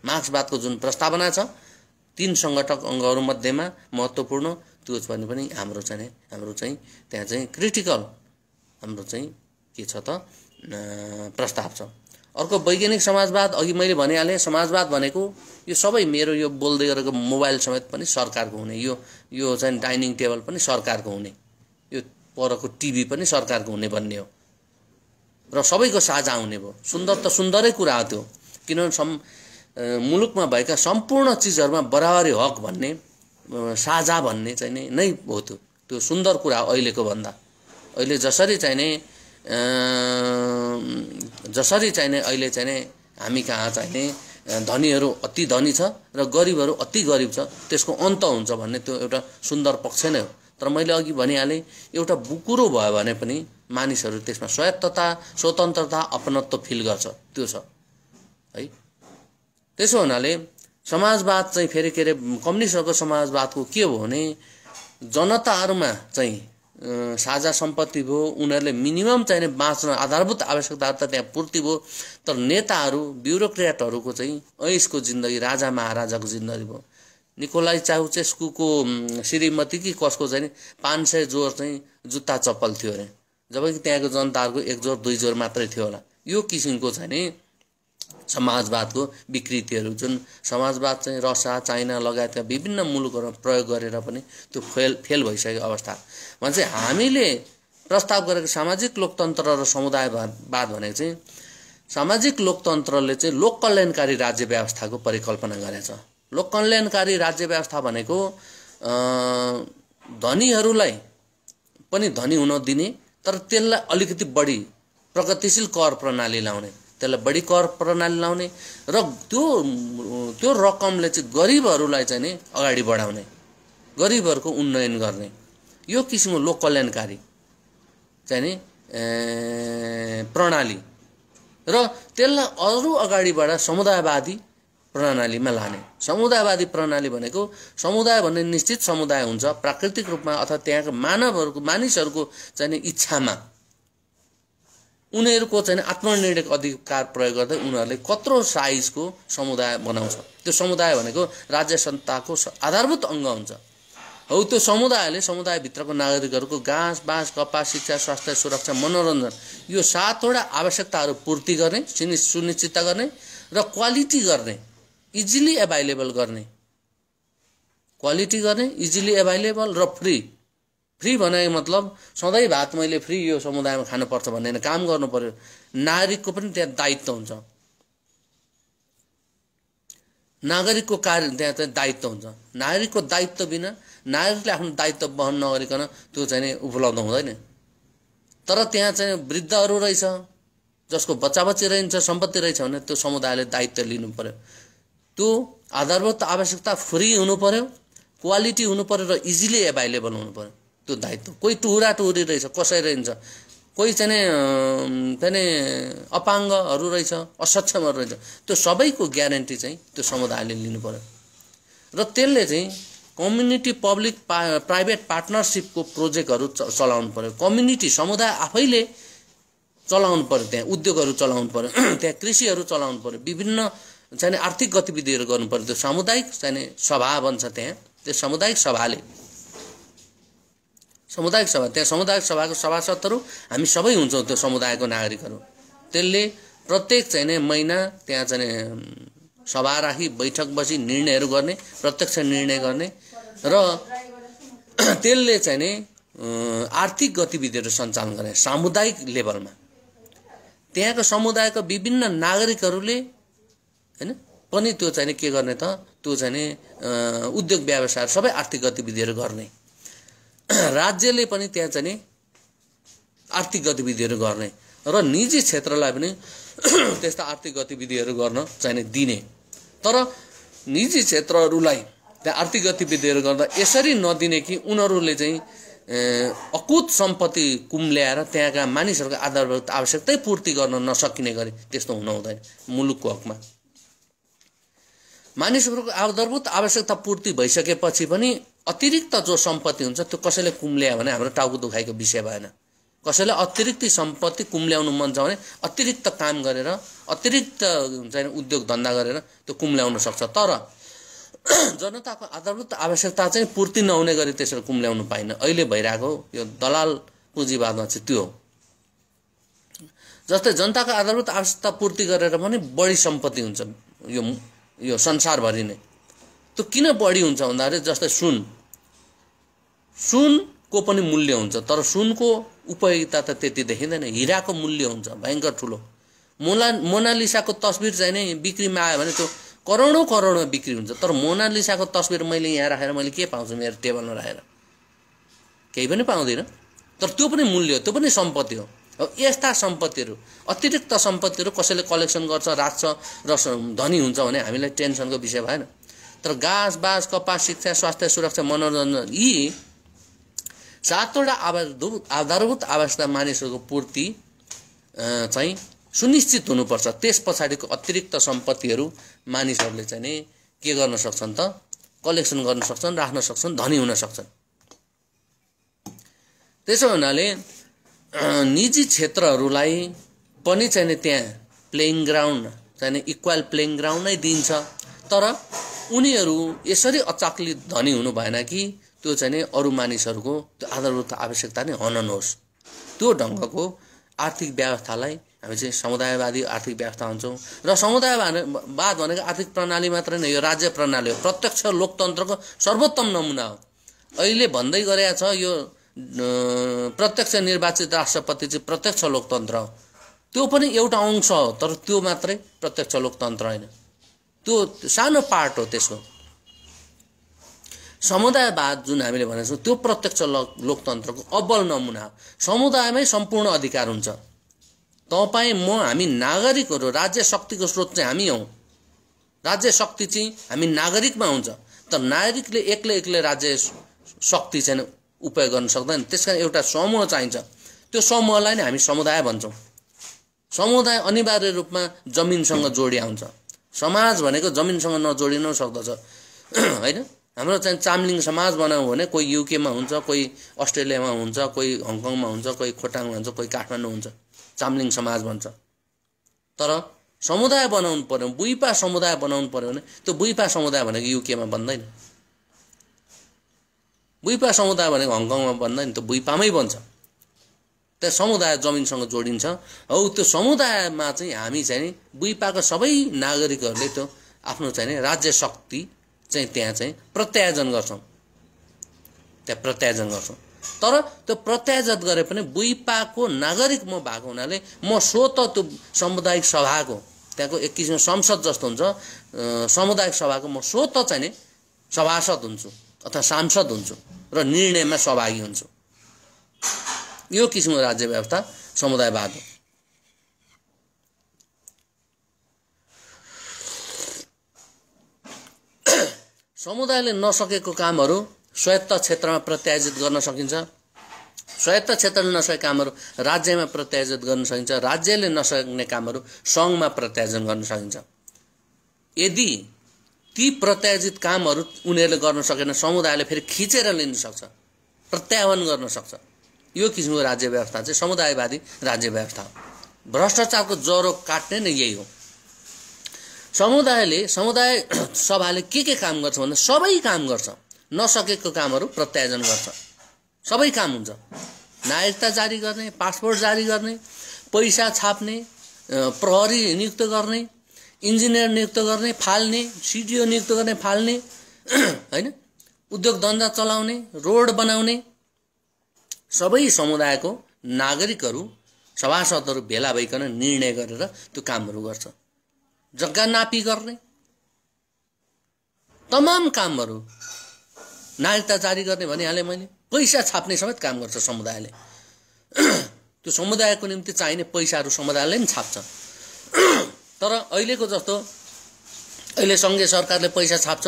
मार्क्सवादको जुन प्रस्तावना छ 3 संगठक अङ्गहरू मध्येमा महत्त्वपूर्ण त्यो पनि हाम्रो चाहिँ त्यहाँ चाहिँ क्रिटिकल हाम्रो चाहिँ के छ त प्रस्ताव छ। अर्को वैज्ञानिक समाजवाद, अघि मैले भनिहालेँ समाजवाद भनेको यो सबै मेरो यो बोल्दै गरेको मोबाइल समेत पनि सरकारको हुने, यो चाहिँ डाइनिङ टेबल पनि सरकारको हुने, यो परको टिभी पनि सरकारको हुने भन्ने हो र सबैको साझा हुने भयो। सुन्दर त सुन्दरै कुरा हो त्यो, किनभने मुलुकमा भएका सम्पूर्ण चिजहरूमा बराबरी हक भन्ने साझा भन्ने चाहिँ नै हो त्यो सुन्दर कुरा हो। अहिलेको भन्दा अहिले जसरी चाहिँ अहिले चाहिँ हामी कहाँ चाहिँ धनीहरू अति धनी छ र गरिबहरू अति गरिब छ, त्यसको अन्त हुन्छ भन्ने त्यो एउटा सुन्दर पक्ष नै हो। तर मैले अघि भनिहालेँ एउटा कुरो भयो भने पनि मानिसहरू त्यसमा स्वतन्त्रता अपनत्व फिल गर्छ, त्यो छ है। त्यसो हुनाले समाजवाद चाहिँ फेरि के अरे कम्युनिस्टहरूको समाजवादको के हो भने जनताहरूमा चाहिँ साझा सम्पत्ति भयो, उनीहरूले मिनिमम चाहिने बाँच्न आधारभूत आवश्यकताहरू त त्यहाँ पूर्ति भयो, तर नेताहरू ब्युरोक्रेटहरूको चाहिँ ऐसको जिन्दगी, राजा महाराजाको जिन्दगी भयो। निकोलाई चाउचेस्कुको श्रीमती कि कसको चाहिँ 500 जोर चाहिँ जुत्ता चप्पल थियो अरे, जबकि त्यहाँको जनताहरूको 1 जोर 2 जोर मात्रै थियो होला। यो किसिमको चाहिँ समाजवादको विकृतिहरू जुन समाजवाद चाहिँ रसिया चाइना लगायतका विभिन्न मुलुकहरूमा प्रयोग गरेर पनि त्यो फेल भइसकेको अवस्था भन्छ। हामीले प्रस्ताव गरेको सामाजिक लोकतन्त्र र समुदायवाद भनेको चाहिँ सामाजिक लोकतन्त्रले चाहिँ लोक कल्याणकारी राज्य व्यवस्थाको परिकल्पना गरेछ। लोक कल्याणकारी राज्य व्यवस्था भनेको धनीहरूलाई पनि धनी हुन दिने, तर त्यसलाई अलिकति बढी प्रगतिशील कर प्रणाली लाउने, त्यसलाई बढी कर प्रणाली लाउने र त्यो रकमले चाहिँ गरिबहरूलाई चाहिँ अगाडि बढाउने, गरिबहरूको उन्नयन गर्ने, यो किसिमको लोक कल्याणकारी चाहिँ प्रणाली र त्यसलाई अरु अगाडिबाट समुदायवादी प्रणालीमा लाने। समुदायवादी प्रणाली भनेको समुदाय भन्ने निश्चित समुदाय हुन्छ प्राकृतिक रूपमा अथवा त्यहाँको मानिसहरूको चाहिँ इच्छामा उनीहरूको चाहिँ आत्मनिर्णयको अधिकार प्रयोग गर्दै उनीहरूले कत्रो साइजको समुदाय बनाउँछ। त्यो समुदाय भनेको राज्य सत्ताको आधारभूत अङ्ग हुन्छ। हो त्यो समुदायले समुदायभित्रको नागरिकहरूको घाँस बाँस कपास शिक्षा स्वास्थ्य सुरक्षा मनोरञ्जन यो 7वटा आवश्यकताहरू पूर्ति गर्ने सुनिश्चित गर्ने र क्वालिटी गर्ने, इजिली एभाइलेबल गर्ने, क्वालिटी गर्ने, इजिली एभाइलेबल र फ्री भनेको मतलब सधैँ भात मैले फ्री यो समुदायमा खानुपर्छ भन्ने काम गर्नु पर्यो। नागरिकको पनि त्यहाँ दायित्व हुन्छ, नागरिकको कार्य त्यहाँ चाहिँ दायित्व हुन्छ। नागरिकको दायित्व बिना नागरिकले आफ्नो दायित्व वहन नगरिकन त्यो चाहिँ उपलब्ध हुँदैन। तर त्यहाँ चाहिँ वृद्धहरू रहेछ जसको बच्चा-बच्ची रहन्छ सम्पत्ति रहेछ भने त्यो समुदायले दायित्व लिनु पर्यो। त्यो आधारभूत आवश्यकता फ्री हुनु पर्यो, क्वालिटी हुनु पर्यो र इजिली एभाइलेबल हुनु पर्यो त्यो दायित्व। कोही टुहुरा टुहुरी रहेछ, कसै रहन्छ, कोही चाहिँ अपाङ्गहरू रहेछ, असक्षमहरू रहेछ, त्यो सबैको ग्यारेन्टी चाहिँ त्यो समुदायले लिनु पर्यो र त्यसले चाहिँ कम्युनिटी पब्लिक प्राइभेट पार्टनरसिपको प्रोजेक्टहरू चलाउनु पर्यो। कम्युनिटी समुदाय आफैले चलाउनु पर्यो, त्यहाँ उद्योगहरू चलाउनु पर्यो, त्यहाँ कृषिहरू चलाउनु पर्यो, विभिन्न चाहिँ आर्थिक गतिविधिहरू गर्नु पर्यो। त्यो सामुदायिक चाहिँ सभा बन्छ, त्यहाँ त्यो सामुदायिक सभाले सामुदायिक सभा, त्यहाँ सामुदायिक सभाको सभासदहरू हामी सबै हुन्छौँ त्यो समुदायको नागरिकहरू। त्यसले प्रत्येक चाहिँ महिना त्यहाँ चाहिँ सभा राखी बैठक बसी निर्णयहरू गर्ने, प्रत्यक्ष निर्णय गर्ने र त्यसले चाहिँ नि आर्थिक गतिविधिहरू सञ्चालन गर्ने सामुदायिक लेभलमा त्यहाँको समुदायका विभिन्न नागरिकहरूले हैन पनि त्यो चाहिँ नि के गर्ने त त्यो चाहिँ नि उद्योग व्यवसाय सबै आर्थिक गतिविधिहरू गर्ने राज्यले पनि त्यहाँ चाहिँ नि आर्थिक गतिविधिहरू गर्ने र निजी क्षेत्रलाई पनि त्यस्ता आर्थिक गतिविधिहरू गर्न चाहिँ नि दिने तर निजी क्षेत्रहरूलाई त्यहाँ आर्थिक गतिविधिहरू गर्दा यसरी नदिने कि उनीहरूले चाहिँ अकुत सम्पत्ति कुम्ल्याएर त्यहाँका मानिसहरूको आधारभूत आवश्यकतै पूर्ति गर्न नसकिने गरी त्यस्तो हुन हुँदैन मुलुकको हकमा मानिसहरूको आधारभूत आवश्यकता पूर्ति भइसकेपछि पनि अतिरिक्त जो सम्पत्ति हुन्छ त्यो कसैले कुम्ल्यायो भने हाम्रो टाउको दुखाइको विषय भएन कसैलाई अतिरिक्त सम्पत्ति कुम्ल्याउनु मन छ भने अतिरिक्त काम गरेर अतिरिक्त चाहिँ उद्योग धन्दा गरेर त्यो कुम्ल्याउन सक्छ तर जनताको आधारभूत आवश्यकता चाहिँ पूर्ति नहुने गरी त्यसरी कुम्ल्याउनु पाइन अहिले भइरहेको यो दलाल पुँजीवादमा चाहिँ त्यो हो जस्तै जनताको आधारभूत आवश्यकता पूर्ति गरेर पनि बढी सम्पत्ति हुन्छ यो संसारभरि नै त्यो किन बढी हुन्छ भन्दाखेरि जस्तै सुनको पनि मूल्य हुन्छ तर सुनको उपयोगिता त त्यति देखिँदैन हिराको मूल्य हुन्छ भयंकर ठुलो मोनालिसाको तस्बिर चाहिँ नि बिक्रीमा आयो भने त्यो करोडौं बिक्री हुन्छ तर मोनालिसाको तस्बिर मैले यहाँ राखेर मैले के पाउँछु मेरो टेबलमा राखेर केही पनि पाउँदिन तर त्यो पनि मूल्य त्यो पनि सम्पत्ति हो अब यस्ता सम्पत्तिहरू अतिरिक्त सम्पत्तिहरू कसैले कलेक्सन गर्छ राख्छ र धनी हुन्छ भने हामीलाई टेन्सनको विषय भएन तर घाँस बाँस कपास शिक्षा स्वास्थ्य सुरक्षा मनोरञ्जन यी सातवटा आधारभूत आवश्यकता मानिसहरूको पूर्ति चाहिँ सुनिश्चित हुनुपर्छ त्यस पछाडिको अतिरिक्त सम्पत्तिहरू मानिसहरूले चाहिँ नि के गर्न सक्छन् त कलेक्सन गर्न सक्छन् राख्न सक्छन् धनी हुन सक्छन् त्यसो हुनाले निजी क्षेत्रहरूलाई पनि चाहिँ नि त्यहाँ प्लेइङ ग्राउन्ड चाहिँ नि इक्वल प्लेइङ ग्राउन्ड नै दिन्छ तर उनीहरू यसरी अचाकली धनी हुनु भएन कि त्यो चाहिँ नि अरू मानिसहरूको त्यो आधारभूत आवश्यकता नै हननुहोस् त्यो ढङ्गको आर्थिक व्यवस्थालाई हामी चाहिँ समुदायवादी आर्थिक व्यवस्था भन्छौँ र समुदायवाद भनेको आर्थिक प्रणाली मात्र नै यो राज्य प्रणाली हो प्रत्यक्ष लोकतन्त्रको सर्वोत्तम नमुना हो अहिले भन्दै गरेको छ यो प्रत्यक्ष निर्वाचित राष्ट्रपति चाहिँ प्रत्यक्ष लोकतन्त्र हो त्यो पनि एउटा अंश हो तर त्यो मात्रै प्रत्यक्ष लोकतन्त्र हैन त्यो सानो पार्ट हो त्यसको समुदायवाद जुन हामीले भनेको छौं त्यो प्रत्यक्ष लोकतन्त्रको अब्बल नमुना हो समुदायमै सम्पूर्ण अधिकार हुन्छ तपाई म हामी नागरिकहरू राज्य शक्तिको स्रोत चाहिँ हामी हौं राज्य शक्ति चाहिँ हामी नागरिकमा हुन्छ तर नागरिकले एक्लै राज्य शक्ति चाहिँ उपयोग गर्न सक्दैन त्यसकारण एउटा समूह चाहिन्छ त्यो समूहलाई नै हामी समुदाय भन्छौं समुदाय अनिवार्य रूपमा जमिनसँग जोडिया हुन्छ समाज भनेको जमिनसँग नजोडिन सक्दछ हैन हाम्रो चाहिँ चामलिङ समाज बनाउँ भने कोही युके मा हुन्छ कोही अस्ट्रेलियामा हुन्छ कोही हङकङमा हुन्छ कोही खोटाङमा हुन्छ कोही काठमाडौँ हुन्छ चामलिङ समाज भन्छ तर समुदाय बनाउनु पर्यो बुइपा समुदाय बनाउनु पर्यो भने त्यो बुइपा समुदाय भनेको युके मा बन्दैन बुइपा समुदाय भनेको हङकङमा बन्दैन त्यो बुइपामै बन्छ त्यो समुदाय जमिनसँग जोडिन्छ हौ त्यो समुदायमा चाहिँ हामी चाहिँ बुइपाका सबै नागरिकहरूले त्यो आफ्नो चाहिँ राज्य शक्ति चाहिँ त्यहाँ चाहिँ प्रत्यायोजन गर्छौं तर त्यो प्रत्यायोजन गरे पनि बुइपाको नागरिक म भएको हुनाले म स्वत त्यो सामुदायिक सभाको त्यहाँको एक किसिमको संसद जस्तो हुन्छ सामुदायिक सभाको म स्वत चाहिँ सभासद हुन्छु अथवा सांसद हुन्छु र निर्णयमा सहभागी हुन्छु यो किसिमको राज्य व्यवस्था समुदायवाद हो समुदायले नसकेको कामहरू स्वायत्त क्षेत्रमा प्रत्यायोजित गर्न सकिन्छ स्वायत्त क्षेत्रले नसकेका कामहरू राज्यमा प्रत्यायोजित गर्न सकिन्छ राज्यले नसक्ने कामहरू संघमा प्रत्यायोजन गर्न सकिन्छ यदि ती प्रत्यायोजित कामहरू उनीहरूले गर्न सकेन समुदायले फेरि खिचेर लिन सक्छ प्रत्याह्वान गर्न सक्छ यो किसिमको राज्य व्यवस्था चाहिँ समुदायवादी राज्य व्यवस्था हो भ्रष्टाचारको जरो काट्ने नै यही हो समुदाय सभाले के काम गर्छ भन्दा सबै काम गर्छ नसकेको कामहरू प्रत्यायोजन गर्छ सबै काम हुन्छ नागरिकता जारी गर्ने पासपोर्ट जारी गर्ने पैसा छाप्ने प्रहरी नियुक्त गर्ने इन्जिनियर नियुक्त गर्ने फाल्ने सिडिओ नियुक्त गर्ने फाल्ने हैन उद्योग धन्दा चलाउने, रोड बनाउने, सबै समुदायको नागरिकहरू सभासदहरू भेला भइकन निर्णय गरेर त्यो कामहरू गर्छ। जग्गा नापी गर्ने, तमाम कामहरू, नागरिकता जारी गर्ने भनिहालेँ मैले, पैसा छाप्ने समेत काम गर्छ समुदायले। त्यो समुदायको निम्ति चाहिने पैसाहरू समुदायले नि छाप्छ। तर अहिलेको जस्तो अहिले सङ्घीय सरकारले पैसा छाप्छ,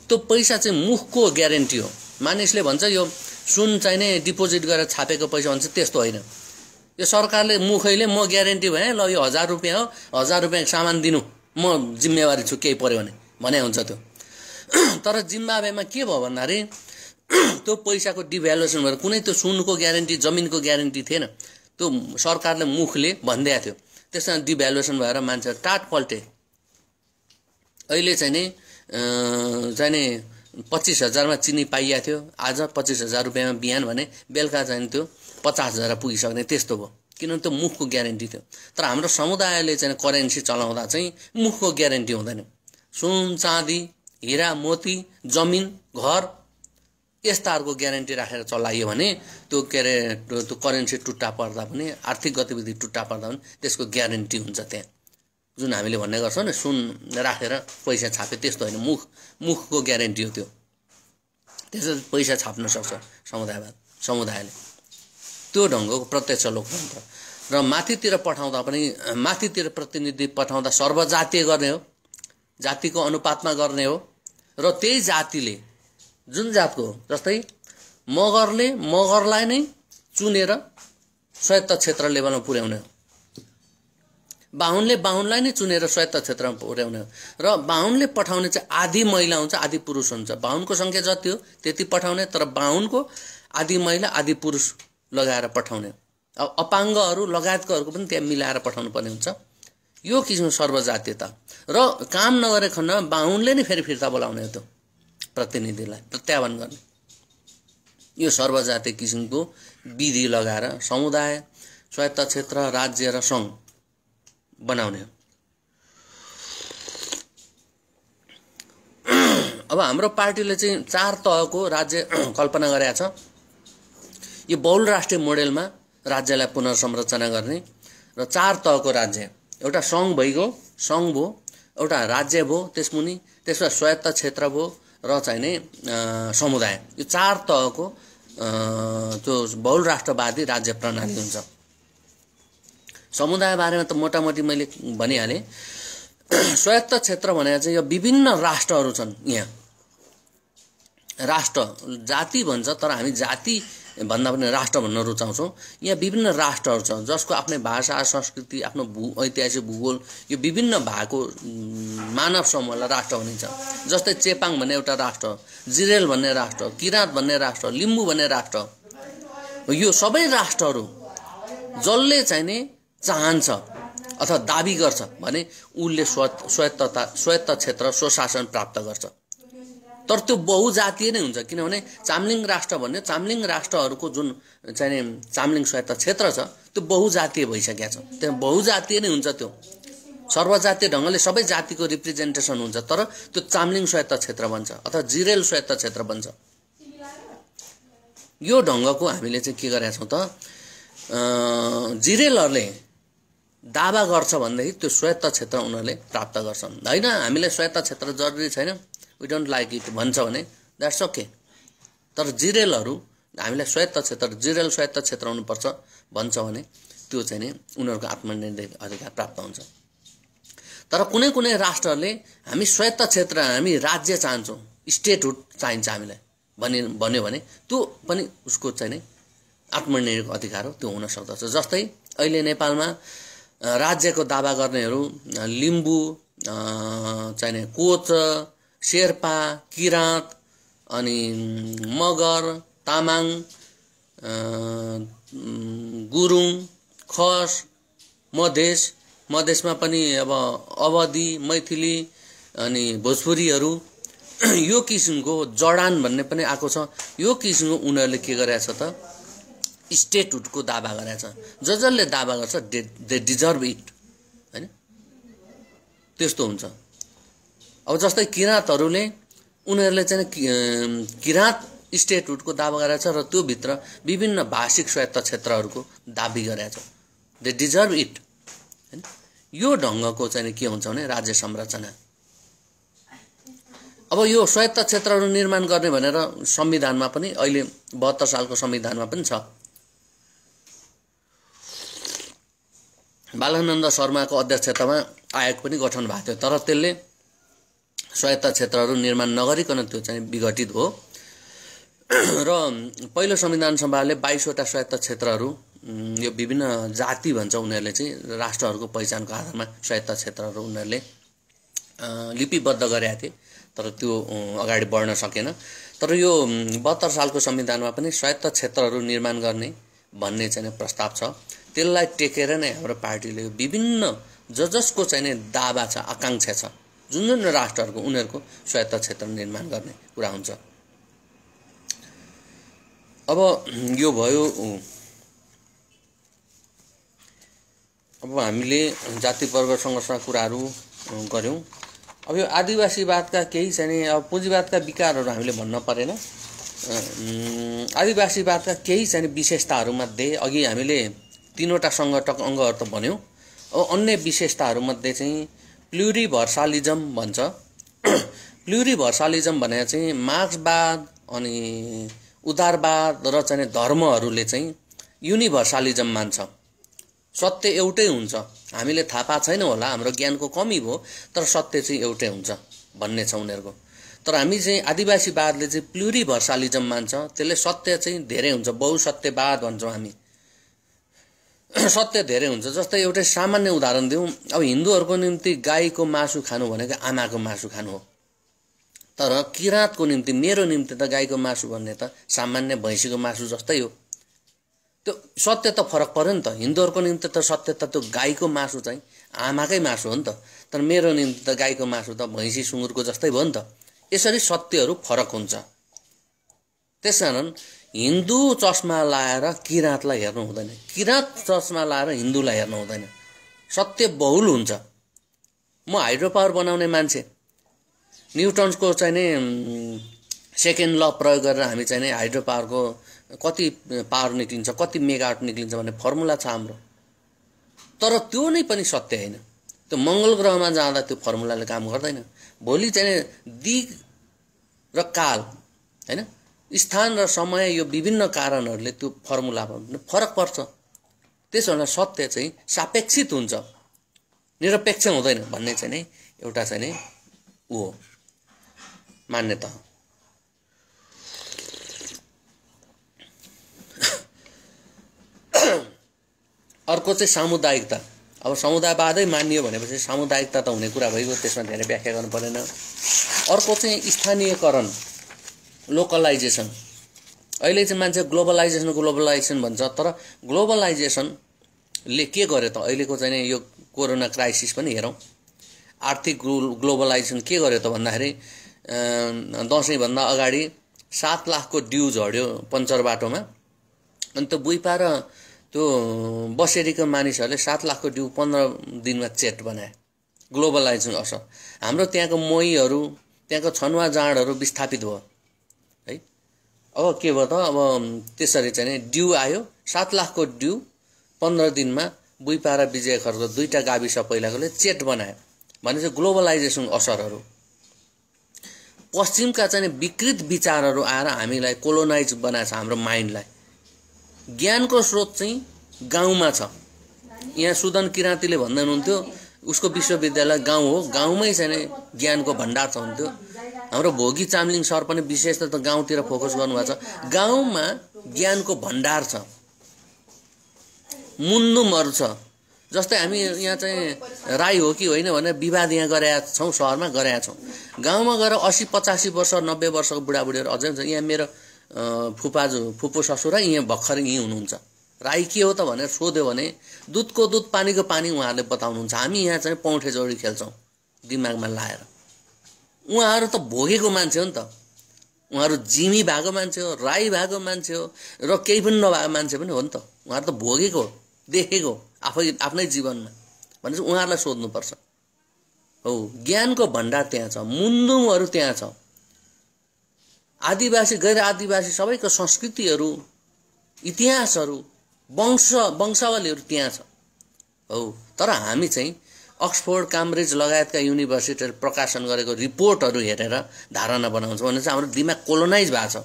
त्यो पैसा चाहिँ मुखको ग्यारेन्टी हो। मानिसले भन्छ यो सुन चाहिने डिपोजिट गरेर छापेको पैसा भन्छ, त्यस्तो होइन। यो सरकारले मुखैले म ग्यारेन्टी भएँ, ल यो 1000 रुपियाँ हो, 1000 रुपियाँको सामान दिनु, म जिम्मेवारी छु केही पर्यो भने हुन्छ त्यो। तर जिम्बाब्वेमा के भयो भन्दाखेरि त्यो पैसाको डिभ्यालुएसन भएर कुनै त्यो सुनको ग्यारेन्टी, जमिनको ग्यारेन्टी थिएन। त्यो सरकारले मुखले भनिदिएको थियो, त्यसमा डिभ्यालुएसन भएर मान्छे टाट पल्टे। अहिले चाहिने 25,000 मा चिनी पाइएको थियो, आज 25,000 रुपियाँमा बिहान भने बेलुका चाहिँ त्यो 50,000 पुगिसक्ने, त्यस्तो भयो। किनभने त्यो मुखको ग्यारेन्टी थियो। तर हाम्रो समुदायले चाहिँ करेन्सी चलाउँदा चाहिँ मुखको ग्यारेन्टी हुँदैन। सुन, चाँदी, हिरा, मोती, जमिन, घर यस्ताहरूको ग्यारेन्टी राखेर चलाइयो भने त्यो त्यो करेन्सी टुट्टा पर्दा पनि, आर्थिक गतिविधि टुट्टा पर्दा पनि त्यसको ग्यारेन्टी हुन्छ। त्यहाँ जुन हामीले भन्ने गर्छौँ नि सुन राखेर पैसा छापे, त्यस्तो होइन, मुखको ग्यारेन्टी हो त्यो। त्यसो पैसा छाप्न सक्छ समुदायले। त्यो ढङ्गको प्रत्यक्ष लोकतन्त्र। र माथितिर पठाउँदा पनि, माथितिर प्रतिनिधि पठाउँदा सर्वजातीय गर्ने हो, जातिको अनुपातमा गर्ने हो। र त्यही जातिले, जुन जातको, जस्तै मगरलाई नै चुनेर स्वायत्त क्षेत्र लेभलमा पुर्याउने हो, बाहुनलाई नै चुनेर स्वायत्त क्षेत्रमा पुर्याउने हो। र बाहुनले पठाउने चाहिँ आधी महिला हुन्छ, आधी पुरुष हुन्छ। बाहुनको सङ्ख्या जति हो त्यति पठाउने, तर बाहुनको आधी महिला आधी पुरुष लगाएर पठाउने। अब अपाङ्गहरू लगायतकोहरूको पनि त्यहाँ मिलाएर पठाउनु पर्ने हुन्छ। यो किसिमको सर्वजातीयता। र काम नगरे खण्डमा बाहुनले नै फेरि फिर्ता बोलाउने हो त्यो प्रतिनिधिलाई प्रत्याह्वान गर्ने। यो सर्वजातीय किसिमको विधि लगाएर समुदाय, स्वायत्त क्षेत्र, राज्य र सङ्घ बनाउने हो। अब हाम्रो पार्टीले चाहिँ 4 तहको राज्य कल्पना गरेका छ। यो बहुराष्ट्रिय मोडेलमा राज्यलाई पुनर्संरचना गर्ने र 4 तहको राज्य, एउटा सङ्घ भइगयो, सङ्घ भयो, एउटा राज्य भयो, त्यसमुनि त्यसमा स्वायत्त क्षेत्र भयो र चाहिने समुदाय। यो 4 तहको त्यो बहुराष्ट्रवादी राज्य प्रणाली हुन्छ। समुदाय बारेमा त मोटामोटी मैले भनिहालेँ। स्वायत्त क्षेत्र भनेको चाहिँ यो विभिन्न राष्ट्रहरू छन्। यहाँ राष्ट्र, जाति भन्छ तर हामी जाति भन्दा पनि राष्ट्र भन्न रुचाउँछौँ। यहाँ विभिन्न राष्ट्रहरू छ जसको आफ्नै भाषा, संस्कृति, आफ्नो ऐतिहासिक भूगोल, यो विभिन्न भएको मानव समूहलाई राष्ट्र भनिन्छ। जस्तै चेपाङ भन्ने एउटा राष्ट्र, जिरेल भन्ने राष्ट्र, किराँत भन्ने राष्ट्र, लिम्बू भन्ने राष्ट्र। यो सबै राष्ट्रहरू जसले चाहिने चाहन्छ अथवा दाबी गर्छ भने उसले स्वायत्त क्षेत्र, स्वशासन प्राप्त गर्छ। तर त्यो बहुजातीय नै हुन्छ, किनभने चामलिङ राष्ट्र भन्ने, चामलिङ राष्ट्रहरूको जुन चाहिने चामलिङ स्वायत्त क्षेत्र छ त्यो बहुजातीय भइसकेको छ। त्यो बहुजातीय नै हुन्छ। त्यो सर्वजातीय ढङ्गले सबै जातिको रिप्रेजेन्टेसन हुन्छ, तर त्यो चामलिङ स्वायत्त क्षेत्र बन्छ अथवा जिरेल स्वायत्त क्षेत्र बन्छ। यो ढङ्गको हामीले चाहिँ के गरेका छौँ त, जिरेलहरूले दावा गर्छ भनेदेखि त्यो स्वायत्त क्षेत्र उनीहरूले प्राप्त गर्छन्। होइन हामीलाई स्वायत्त क्षेत्र जरुरी छैन, वी डोन्ट लाइक इट भन्छ भने द्याट्स ओके। तर जिरेलहरू हामीलाई स्वायत्त क्षेत्र, जिरेल स्वायत्त क्षेत्र हुनुपर्छ भन्छ भने त्यो चाहिँ नि उनीहरूको आत्मनिर्णय अधिकार प्राप्त हुन्छ। तर कुनै कुनै राष्ट्रहरूले हामी स्वायत्त क्षेत्र, हामी राज्य चाहन्छौँ, स्टेटहुड चाहिन्छ हामीलाई भन्यो भने त्यो पनि उसको चाहिँ नि आत्मनिर्णयको अधिकार हो, त्यो हुन सक्दछ। जस्तै अहिले नेपालमा राज्यको दावा गर्नेहरू लिम्बू, चाहिने कोच, शेर्पा, किराँत, अनि मगर, तामाङ, गुरुङ, खस, मधेसमा पनि अब अवधी, मैथिली अनि भोजपुरीहरू, यो किसिमको जडान भन्ने पनि आएको छ। यो किसिमको उनीहरूले के गरेछ त, स्टेटहुडको दावा गरेछ। जसले दावा गर्छ दे डिजर्भ इट, हैन त्यस्तो हुन्छ। अब जस्तै किराँतहरूले उनीहरूले चाहिँ किराँत स्टेटहुडको दावा गरेछ र त्यो भित्र विभिन्न भाषिक स्वायत्त क्षेत्रहरूको दाबी गरेछ। दे डिजर्भ इट हैन। यो ढङ्गको चाहिँ के हुन्छ भने राज्य संरचना। अब यो स्वायत्त क्षेत्रहरू निर्माण गर्ने भनेर संविधानमा पनि अहिले 72 सालको संविधानमा पनि छ। बालनन्द शर्माको अध्यक्षतामा आयोग पनि गठन भएको थियो, तर त्यसले स्वायत्त क्षेत्रहरू निर्माण नगरिकन त्यो चाहिँ विघटित हो र पहिलो संविधान सभाले 22 वटा स्वायत्त क्षेत्रहरू, यो विभिन्न जाति भन्छ उनीहरूले चाहिँ राष्ट्रहरूको पहिचानको आधारमा स्वायत्त क्षेत्रहरू उनीहरूले लिपिबद्ध गरेका थिए, तर त्यो अगाडि बढ्न सकेन। तर यो 72 सालको संविधानमा पनि स्वायत्त क्षेत्रहरू निर्माण गर्ने भन्ने चाहिँ प्रस्ताव छ। त्यसलाई टेकेर नै हाम्रो पार्टीले विभिन्न जसको चाहिँ दावा छ, आकांक्षा छ, जुन जुन राष्ट्रहरूको उनीहरूको स्वायत्त क्षेत्र निर्माण गर्ने कुरा हुन्छ। अब यो भयो। अब हामीले जाति वर्ग संघर्षका कुराहरू गर्यौं। अब यो आदिवासीवादका केही चाहिँ अब पुँजीवादका विकारहरू हामीले भन्न परेन। आदिवासीवादका केही चाहिँ विशेषताहरूमध्ये अघि हामीले 3वटा संगठक अङ्गहरू त भन्यौं। अब अन्य विशेषताहरूमध्ये चाहिँ प्लुरिभर्सालिजम भन्छ। प्लुरिभर्सालिजम भने चाहिँ मार्क्सवाद अनि उदारवाद र चाहिँ धर्महरूले चाहिँ युनिभर्सालिजम मान्छ। सत्य एउटै हुन्छ, हामीले थाहा पाएको छैन होला, हाम्रो ज्ञानको कमी भयो, तर सत्य चाहिँ एउटै हुन्छ भन्ने छ उनीहरूको। तर हामी चाहिँ आदिवासीवादले चाहिँ प्लुरिभर्सालिजम मान्छ, त्यसले सत्य चाहिँ धेरै हुन्छ, बहुसत्यवाद भन्छौँ हामी। सत्य धेरै हुन्छ। जस्तै एउटै सामान्य उदाहरण दिउँ। अब हिन्दूहरूको निम्ति गाईको मासु खानु भनेको आमाको मासु खानु हो, तर किराँतको निम्ति, मेरो निम्ति त गाईको मासु भन्ने त सामान्य भैँसीको मासु जस्तै हो। त्यो सत्य त फरक पर्यो नि त। हिन्दूहरूको निम्ति त सत्य त त्यो गाईको मासु चाहिँ आमाकै मासु हो नि त, तर मेरो निम्ति त गाईको मासु त भैँसी सुँगुरको जस्तै भयो नि त। यसरी सत्यहरू फरक हुन्छ। त्यसकारण हिन्दू चस्मा लाएर किराँतलाई हेर्नु हुँदैन, किराँत चस्मा लाएर हिन्दूलाई हेर्नु हुँदैन। सत्य बहुल हुन्छ। म हाइड्रो पावर बनाउने मान्छे, न्युटनको चाहिँ नि सेकेन्ड ल प्रयोग गरेर हामी चाहिँ नि हाइड्रो पावरको कति पावर निक्लिन्छ, कति मेगावाट निक्लिन्छ भन्ने फर्मुला छ हाम्रो। तर त्यो नै पनि सत्य होइन। त्यो मङ्गल ग्रहमा जाँदा त्यो फर्मुलाले काम गर्दैन। भोलि चाहिँ दिग र काल हैन, स्थान र समय, यो विभिन्न कारणहरूले त्यो फर्मुलामा फरक पर्छ। त्यसो भएर सत्य चाहिँ सापेक्षित हुन्छ, निरपेक्ष हुँदैन भन्ने चाहिँ नि एउटा चाहिँ नि ऊ मान्यता हो। अर्को चाहिँ सामुदायिकता। अब समुदायवादै मानियो भनेपछि सामुदायिकता त हुने कुरा भइगयो, त्यसमा धेरै व्याख्या गर्नु परेन। अर्को चाहिँ स्थानीयकरण, लोकलाइजेसन। अहिले चाहिँ मान्छे ग्लोबलाइजेसन भन्छ, तर ग्लोबलाइजेसनले के गर्यो त? अहिलेको चाहिँ यो कोरोना क्राइसिस पनि हेरौँ। आर्थिक ग्लोबलाइजेसन के गर्यो त भन्दाखेरि दसैँभन्दा अगाडि 7 लाखको ड्यू झड्यो पञ्चर बाटोमा, अनि त्यो बुइपा र त्यो बसेरीको मानिसहरूले 7 लाखको ड्यू 15 दिनमा चेट बनाए। ग्लोबलाइजेसन असर। हाम्रो त्यहाँको मोहीहरू, त्यहाँको छनुवा जाँडहरू विस्थापित भयो है। अब के भयो त? अब त्यसरी चाहिँ ड्यू आयो, 7 लाखको ड्यू 15 दिनमा बुइपा र विजय खर्क 2टा गाविस पहिलाकोले चेट बनायो भनेपछि ग्लोबलाइजेसन असरहरू। पश्चिमका चाहिँ विकृत विचारहरू आएर हामीलाई कोलोनाइज बनाएछ हाम्रो माइन्डलाई। ज्ञानको स्रोत चाहिँ गाउँमा छ। यहाँ सुदन किराँतीले भन्दै हुनुहुन्थ्यो उसको विश्वविद्यालय गाउँ हो, गाउँमै चाहिँ ज्ञानको भण्डार छ हुन्थ्यो। हाम्रो भोगी चामलिङ सर पनि विशेष त गाउँतिर फोकस गर्नुभएको छ। गाउँमा ज्ञानको भण्डार छ, मुन्दुमहरू छ। जस्तै हामी यहाँ चाहिँ राई हो कि होइन भनेर विवाद यहाँ गरेका छौँ, सहरमा गरेका छौँ। गाउँमा गएर 80-85 वर्ष 90 वर्षको बुढाबुढीहरू अझै हुन्छ। यहाँ मेरो फुपू ससुरा यहाँ भर्खर यहीँ हुनुहुन्छ। राई के हो त भनेर सोध्यो भने दुधको दुध पानीको पानी उहाँहरूले बताउनुहुन्छ। हामी यहाँ चाहिँ पौठे जोडी खेल्छौँ दिमागमा लाएर। उहाँहरू त भोगेको मान्छे हो नि त, उहाँहरू जिमी भएको मान्छे हो, राई भएको मान्छे हो र केही पनि नभएको मान्छे पनि हो नि त। उहाँहरू त भोगेको, देखेको आफ्नै जीवनमा भनेपछि उहाँहरूलाई सोध्नुपर्छ। हो, ज्ञानको भण्डार त्यहाँ छ, मुन्दुमहरू त्यहाँ छ। आदिवासी गैर आदिवासी सबैको संस्कृतिहरू, इतिहासहरू, वंशावलीहरू त्यहाँ छ हो। तर हामी चाहिँ अक्सफोर्ड, क्याम्ब्रिज लगायतका युनिभर्सिटीहरू प्रकाशन गरेको रिपोर्टहरू हेरेर धारणा बनाउँछौँ भने चाहिँ हाम्रो दिमाग कोलोनाइज भएको छ।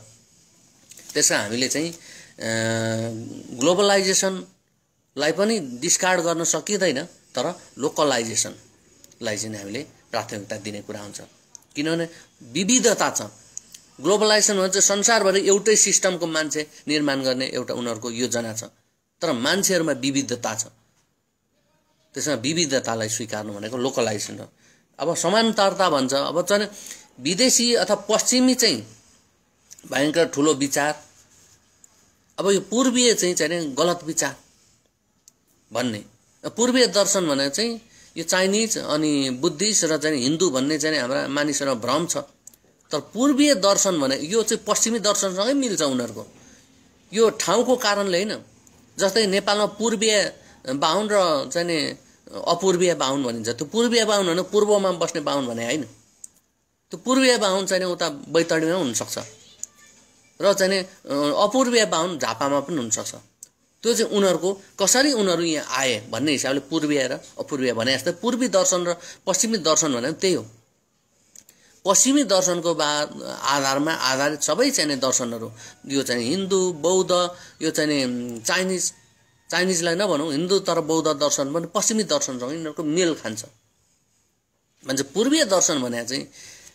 त्यसमा हामीले चाहिँ ग्लोबलाइजेसनलाई पनि डिस्कार्ड गर्न सकिँदैन, तर लोकलाइजेसनलाई चाहिँ हामीले प्राथमिकता दिने कुरा हुन्छ। किनभने विविधता छ। ग्लोबलाइजेसन भन्छ संसारभरि एउटै सिस्टमको मान्छे निर्माण गर्ने एउटा उनीहरूको योजना छ, तर मान्छेहरूमा विविधता छ। त्यसमा विविधतालाई स्वीकार्नु भनेको लोकलाइजेसन हो। अब समान्तरता भन्छ, अब चाहिँ विदेशी अथवा पश्चिमी चाहिँ भयङ्कर ठुलो विचार, अब यो पूर्वीय चाहिँ गलत विचार भन्ने। पूर्वीय दर्शन भनेर चाहिँ यो चाइनिज अनि बुद्धिस्ट र चाहिँ हिन्दू भन्ने चाहिँ हाम्रा मानिसहरूमा भ्रम छ। तर पूर्वीय दर्शन भने यो चाहिँ पश्चिमी दर्शनसँगै मिल्छ उनीहरूको। यो ठाउँको कारणले होइन। जस्तै नेपालमा पूर्वीय बाहुन र चाहिँ अपूर्वीय बाहुन भनिन्छ। त्यो पूर्वीय बाहुन भने पूर्वमा बस्ने बाहुन भने होइन। त्यो पूर्वीय बाहुन चाहिँ उता बैतडीमा हुनसक्छ र चाहिँ अपूर्वीय बाहुन झापामा पनि हुनसक्छ। त्यो चाहिँ उनीहरूको कसरी उनीहरू यहाँ आए भन्ने हिसाबले पूर्वीय र अपूर्वीय भने जस्तै पूर्वी दर्शन र पश्चिमी दर्शन भने त्यही हो। पश्चिमी दर्शनको आधारमा आधारित सबै चाहिँ दर्शनहरू, यो चाहिँ हिन्दू, बौद्ध, यो चाहिँ चाइनिजलाई नभनौँ हिन्दू तर बौद्ध दर्शन पनि पश्चिमी दर्शनसँग यिनीहरूको मेल खान्छ। भन्छ पूर्वीय दर्शन भने चाहिँ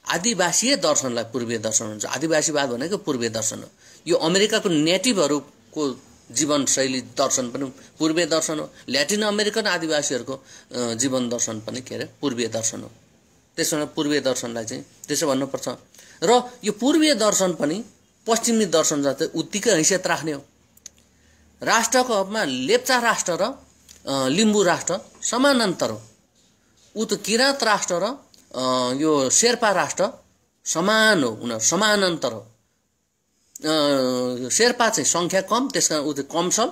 आदिवासीय दर्शनलाई पूर्वीय दर्शन हुन्छ। आदिवासीवाद भनेको पूर्वीय दर्शन हो। यो अमेरिकाको नेटिभहरूको जीवनशैली दर्शन पनि पूर्वीय दर्शन हो। ल्याटिन अमेरिकन आदिवासीहरूको जीवन दर्शन पनि के अरे पूर्वीय दर्शन हो। त्यसमा पूर्वीय दर्शनलाई चाहिँ त्यसो भन्नुपर्छ। र यो पूर्वीय दर्शन पनि पश्चिमी दर्शन जस्तै उत्तिकै हैसियत राख्ने हो। राष्ट्रको हकमा लेप्चा राष्ट्र र लिम्बू राष्ट्र समानान्तर हो। ऊ त किराँत राष्ट्र र यो शेर्पा राष्ट्र समान हो, उनीहरू समानान्तर हो। शेर्पा चाहिँ सङ्ख्या कम, त्यसमा ऊ चाहिँ कमसल,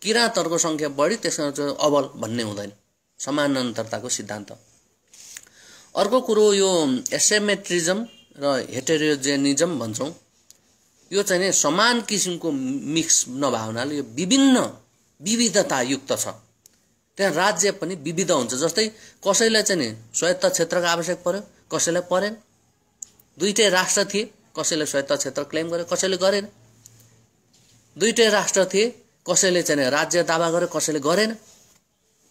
किराँतहरूको सङ्ख्या बढी, त्यसमा चाहिँ अबल भन्ने हुँदैन। समानान्तरताको सिद्धान्त। अर्को कुरो यो एसेमेट्रिजम र हेटेरोजेनिजम भन्छौँ। यो चाहिँ नि समान किसिमको मिक्स नभए हुनाले यो विविधतायुक्त छ। त्यहाँ राज्य पनि विविध हुन्छ। जस्तै कसैलाई चाहिँ नि स्वायत्त क्षेत्रको आवश्यक पर्यो, कसैलाई परेन। दुईटै राष्ट्र थिए, कसैले स्वायत्त क्षेत्र क्लेम गर्यो, कसैले गरेन। दुईटै राष्ट्र थिए, कसैले चाहिँ राज्य दावा गर्यो, कसैले गरेन।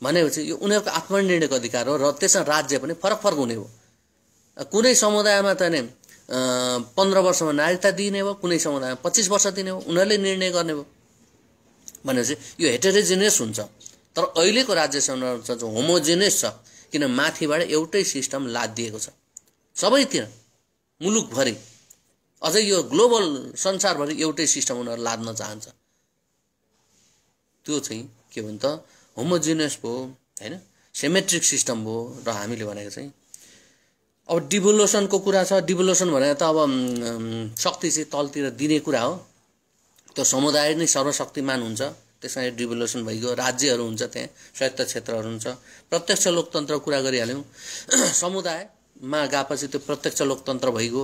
भनेपछि यो उनीहरूको आत्मनिर्णयको अधिकार हो र त्यसमा राज्य पनि फरक फरक हुने हो। कुनै समुदायमा चाहिँ 15 वर्षमा नागरिकता दिने हो, कुनै समुदायमा 25 वर्ष दिने हो, उनीहरूले निर्णय गर्ने हो। भनेपछि यो हेटेरोजेनियस हुन्छ। तर अहिलेको राज्य संरचना चाहिँ होमोजेनियस छ, किन माथिबाट एउटै सिस्टम लादिएको छ सबैतिर, मुलुकभरि। अझै यो ग्लोबल संसारभरि एउटै सिस्टम उनीहरू लाद्न चाहन्छ। त्यो चाहिँ के भन्छ त होमोजेनियस भयो हैन, सिमेट्रिक सिस्टम भयो। र हामीले भनेको चाहिँ अब डिभोल्युसनको कुरा छ। डिभोल्युसन भनेको त अब शक्ति चाहिँ तलतिर दिने कुरा हो। त्यो समुदाय नै सर्वशक्तिमान हुन्छ, त्यसमा डिभोल्युसन भइगयो। राज्यहरू हुन्छ, त्यहाँ स्वायत्त क्षेत्रहरू हुन्छ। प्रत्यक्ष लोकतन्त्र कुरा गरिहाल्यौँ। समुदायमा गएपछि त्यो प्रत्यक्ष लोकतन्त्र भइगयो।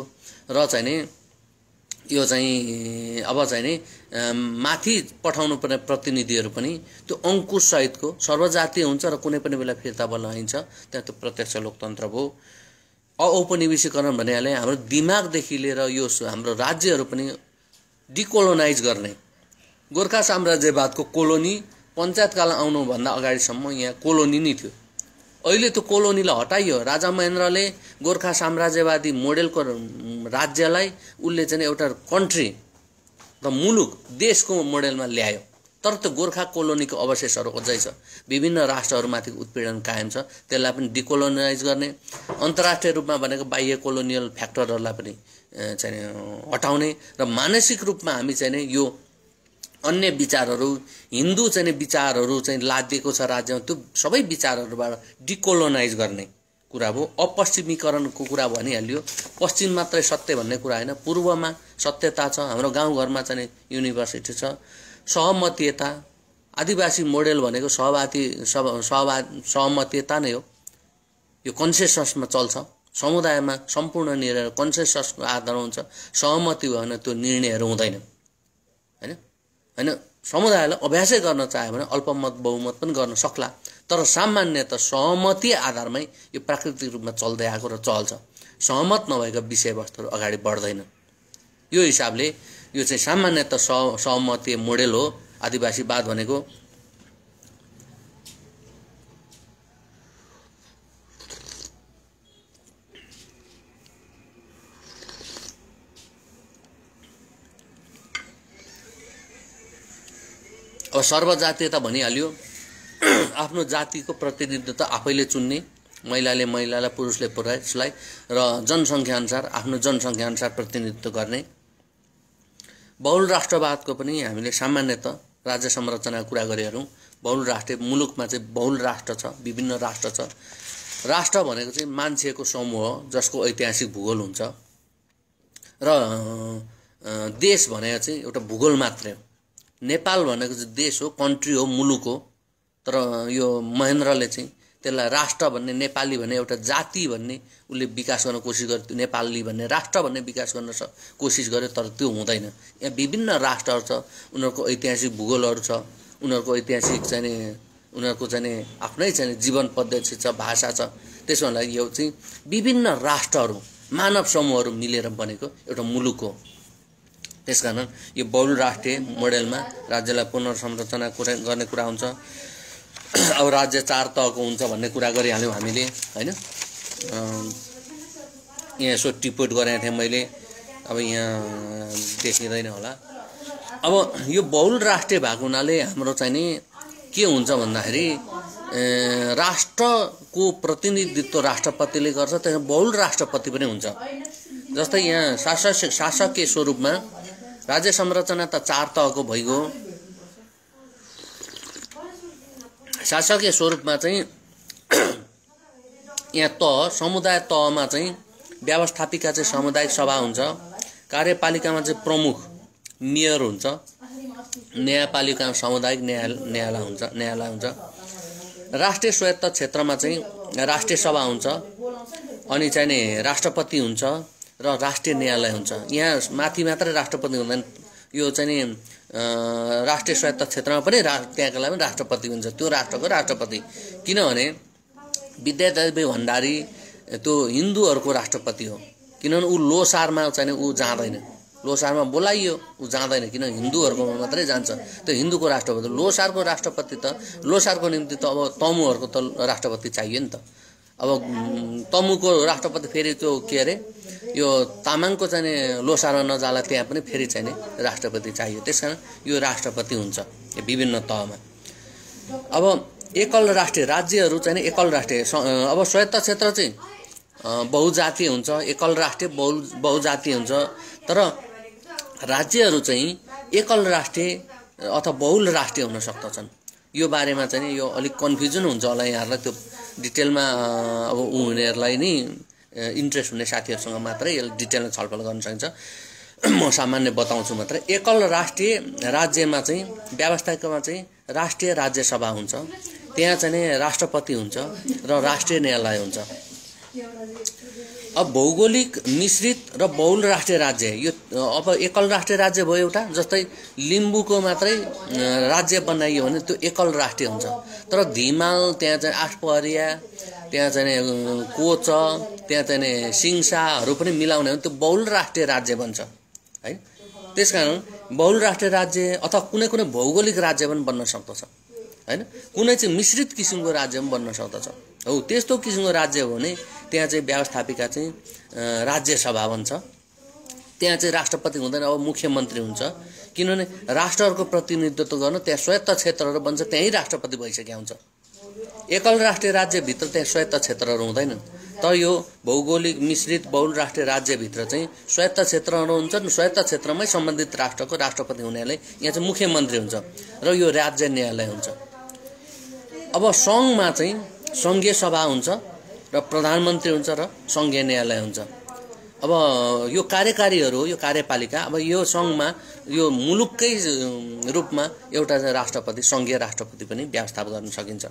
र चाहिँ नि यो चाहिँ अब चाहिँ नि माथि पठाउनु पर्ने प्रतिनिधिहरू पनि त्यो अंकुश सहितको सर्वजातीय हुन्छ र कुनै पनि बेला फिर्ता बल्ल आइन्छ। त्यहाँ त्यो प्रत्यक्ष लोकतन्त्र भयो। औपनिवेशीकरण भन्नाले हाम्रो दिमागदेखि लिएर यो हाम्रो राज्यहरू पनि डिकोलोनाइज गर्ने। गोर्खा साम्राज्यवादको कोलोनी पञ्चायतकाल आउनुभन्दा अगाडिसम्म यहाँ कोलोनी नै थियो। अहिले त्यो कोलोनीलाई हटाइयो। राजा महेन्द्रले गोर्खा साम्राज्यवादी मोडेलको राज्यलाई उसले चाहिँ एउटा कन्ट्री र मुलुक देशको मोडेलमा ल्यायो। तर त्यो गोर्खा कोलोनीको अवशेषहरू अझै छ। विभिन्न राष्ट्रहरूमाथि उत्पीडन कायम छ। त्यसलाई पनि डिकोलोनाइज गर्ने। अन्तर्राष्ट्रिय रूपमा भनेको बाह्य कोलोनियल फ्याक्टरहरूलाई पनि चाहिँ हटाउने र मानसिक रूपमा हामी चाहिँ यो अन्य विचारहरू, हिन्दू चाहिँ विचारहरू चाहिँ लादिएको छ राज्यमा, त्यो सबै विचारहरूबाट डिकोलोनाइज गर्ने कुरा भयो। अपश्चिमीकरणको कुरा भनिहाल्यो। पश्चिम मात्रै सत्य भन्ने कुरा होइन, पूर्वमा सत्यता छ। हाम्रो गाउँघरमा चाहिँ युनिभर्सिटी छ। सहमतीयता, आदिवासी मोडेल भनेको सहमतीयता नै हो। यो कन्सेन्ससमा चल्छ। समुदायमा सम्पूर्ण निर्णय कन्सेन्ससको आधारमा हुन्छ। सहमति भयो भने त्यो निर्णयहरू हुँदैन हैन। हैन समुदायलाई अभ्यासै गर्न चाह्यो भने अल्पमत बहुमत पनि गर्न सक्ला, तर सामान्यतः सहमति आधारमै यो प्राकृतिक रूपमा चल्दै आएको र चल्छ। सहमत नभएका विषयवस्तुहरू अगाडि बढ्दैन। यो हिसाबले यो चाहिँ सामान्यतः सहमति मोडेल हो आदिवासीवाद भनेको। अब सर्वजातीयता भनिहाल्यो, आफ्नो जातिको प्रतिनिधित्व आफैले चुन्ने, महिलाले महिलालाई, पुरुषले पुरुषलाई र जनसङ्ख्या अनुसार आफ्नो जनसङ्ख्या अनुसार प्रतिनिधित्व गर्ने। बहुल राष्ट्रवादको पनि हामीले सामान्यतः राज्य संरचनाको कुरा गरेरौँ। बहुल राष्ट्रिय मुलुकमा चाहिँ बहुल राष्ट्र छ, विभिन्न राष्ट्र छ। राष्ट्र भनेको चाहिँ मान्छेको समूह हो जसको ऐतिहासिक भूगोल हुन्छ र देश भनेको चाहिँ एउटा भूगोल मात्रै हो। नेपाल भनेको चाहिँ देश हो, कन्ट्री हो, मुलुक हो। तर यो महेन्द्रले चाहिँ त्यसलाई राष्ट्र भन्ने, नेपाली भन्ने एउटा जाति भन्ने उसले विकास गर्न कोसिस गर्यो। नेपाली भन्ने राष्ट्र भन्ने विकास गर्न कोसिस गर्यो, तर त्यो हुँदैन। यहाँ विभिन्न राष्ट्रहरू छ, उनीहरूको ऐतिहासिक भूगोलहरू छ, उनीहरूको ऐतिहासिक चाहिँ उनीहरूको चाहिँ आफ्नै चाहिँ जीवन पद्धति छ, भाषा छ। त्यसो हुनाले यो चाहिँ विभिन्न राष्ट्रहरू, मानव समूहहरू मिलेर बनेको एउटा मुलुक हो। त्यसकारण यो बहुल राष्ट्रिय मोडेलमा राज्यलाई पुनर्संरचना गर्ने कुरा हुन्छ। अब राज्य 4 तहको हुन्छ भन्ने कुरा गरिहाल्यौँ हामीले हैन। यहाँ यसो टिपोट गरेको थिएँ मैले, अब यहाँ देखिँदैन होला। अब यो बहुल राष्ट्रिय भएको हुनाले हाम्रो चाहिँ नि के हुन्छ भन्दाखेरि राष्ट्रको प्रतिनिधित्व राष्ट्रपतिले गर्छ, त्यसमा बहुल राष्ट्रपति पनि हुन्छ। जस्तै यहाँ शासकीय स्वरूपमा राज्य संरचना त 4 तहको भइगयो। शासकीय स्वरूपमा चाहिँ यहाँ तह, समुदाय तहमा चाहिँ व्यवस्थापिका चाहिँ सामुदायिक सभा हुन्छ। कार्यपालिकामा चाहिँ प्रमुख मेयर हुन्छ। न्यायपालिकामा सामुदायिक न्यायालय हुन्छ। राष्ट्रिय स्वायत्त क्षेत्रमा चाहिँ राष्ट्रिय सभा हुन्छ। अनि चाहिँ नि राष्ट्रपति हुन्छ र राष्ट्रिय न्यायालय हुन्छ। यहाँ माथि मात्रै राष्ट्रपति हुँदैन, यो चाहिँ नि राष्ट्रिय स्वायत्त क्षेत्रमा पनि त्यहाँको लागि पनि राष्ट्रपति हुन्छ, त्यो राष्ट्रको राष्ट्रपति। किनभने विद्यादेवी भण्डारी त्यो हिन्दूहरूको राष्ट्रपति हो, किनभने ऊ लोसारमा चाहिँ ऊ जाँदैन, लोसारमा बोलाइयो ऊ जाँदैन, किन हिन्दूहरूकोमा मात्रै जान्छ। त्यो हिन्दूको राष्ट्रपति, लोसारको राष्ट्रपति त लोसारको निम्ति त अब तमुहरूको त राष्ट्रपति चाहियो नि त। अब तमुको राष्ट्रपति फेरि त्यो के अरे यो तामाङको चाहिँ लोसारमा नजाला, त्यहाँ पनि फेरि चाहिँ राष्ट्रपति चाहियो। त्यसकारण यो राष्ट्रपति हुन्छ विभिन्न तहमा। अब एकल राष्ट्रिय राज्यहरू चाहिँ एकल राष्ट्रिय, अब स्वायत्त क्षेत्र चाहिँ बहुजातीय हुन्छ, एकल राष्ट्रिय बहुजातीय हुन्छ। तर राज्यहरू चाहिँ एकल राष्ट्रिय अथवा बहुल राष्ट्रिय हुन सक्दछन्। यो बारेमा चाहिँ यो अलिक कन्फ्युजन हुन्छ होला यहाँहरूलाई, त्यो डिटेलमा अब उनीहरूलाई नि इन्ट्रेस्ट हुने साथीहरूसँग मात्रै यसले डिटेलमा छलफल गर्न सकिन्छ। म सामान्य बताउँछु मात्रै। एकल राष्ट्रिय राज्यमा चाहिँ व्यवस्थामा चाहिँ राष्ट्रिय राज्य सभा हुन्छ, त्यहाँ चाहिँ राष्ट्रपति हुन्छ र राष्ट्रिय न्यायालय हुन्छ। अब भौगोलिक मिश्रित र बहुल राष्ट्रिय राज्य, यो अब एकल राष्ट्रिय राज्य भयो एउटा, जस्तै लिम्बूको मात्रै राज्य बनाइयो भने त्यो एकल राष्ट्रिय हुन्छ। तर धिमाल, त्यहाँ चाहिँ आठपहरिया, त्यहाँ चाहिँ कोच, त्यहाँ चाहिँ सिङसाहरू पनि मिलाउने हो भने त्यो बहुल राष्ट्रिय राज्य बन्छ है। त्यसकारण बहुल राष्ट्रिय राज्य अथवा कुनै कुनै भौगोलिक राज्य पनि बन्न सक्दछ हैन, कुनै चाहिँ मिश्रित किसिमको राज्य पनि बन्न सक्दछ। हो त्यस्तो किसिमको राज्य हो भने त्यहाँ चाहिँ व्यवस्थापिका चाहिँ राज्य सभा बन्छ, त्यहाँ चाहिँ राष्ट्रपति हुँदैन, अब मुख्यमन्त्री हुन्छ। किनभने राष्ट्रहरूको प्रतिनिधित्व गर्न त्यहाँ स्वायत्त क्षेत्रहरू बन्छ, त्यहीँ राष्ट्रपति भइसकेको हुन्छ। एकल राष्ट्रिय राज्यभित्र त्यहाँ स्वायत्त क्षेत्रहरू हुँदैनन्। तर यो भौगोलिक मिश्रित बहुल राष्ट्रिय राज्यभित्र चाहिँ स्वायत्त क्षेत्रहरू हुन्छन्। स्वायत्त क्षेत्रमै सम्बन्धित राष्ट्रको राष्ट्रपति हुनेले यहाँ चाहिँ मुख्यमन्त्री हुन्छ र यो राज्य न्यायालय हुन्छ। अब सङ्घमा चाहिँ सङ्घीय सभा हुन्छ र प्रधानमन्त्री हुन्छ र सङ्घीय न्यायालय हुन्छ। अब यो कार्यकारीहरू हो, यो कार्यपालिका। अब यो सङ्घमा यो मुलुककै रूपमा एउटा राष्ट्रपति, सङ्घीय राष्ट्रपति पनि व्यवस्थापन गर्न सकिन्छ।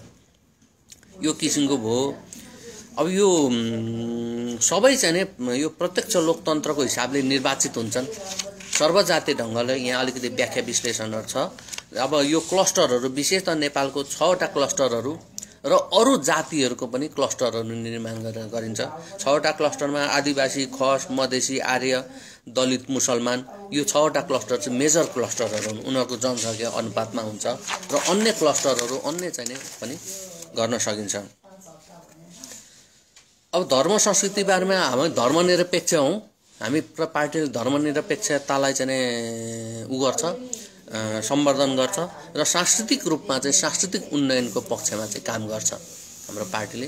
यो किसिमको भयो। अब यो सबै चाहिँ यो प्रत्यक्ष लोकतन्त्रको हिसाबले निर्वाचित हुन्छन् सर्वजातीय ढङ्गले। यहाँ अलिकति व्याख्या विश्लेषणहरू छ। अब यो क्लस्टरहरू विशेषतः नेपालको 6वटा क्लस्टरहरू र अरू जातिहरूको पनि क्लस्टरहरू निर्माण गरिन्छ। 6वटा क्लस्टरमा आदिवासी, खस, मधेसी, आर्य, दलित, मुसलमान, यो 6वटा क्लस्टर चाहिँ मेजर क्लस्टरहरू हुन्, उनीहरूको जनसङ्ख्या अनुपातमा हुन्छ। र अन्य क्लस्टरहरू अन्य चाहिँ पनि गर्न सकिन्छ। अब धर्म संस्कृति बारेमा हामी धर्मनिरपेक्ष हौँ। हामी पार्टीले धर्मनिरपेक्षतालाई चाहिँ गर्छ, सम्वर्धन गर्छ र सांस्कृतिक रूपमा चाहिँ सांस्कृतिक उन्नयनको पक्षमा चाहिँ काम गर्छ। हाम्रो पार्टीले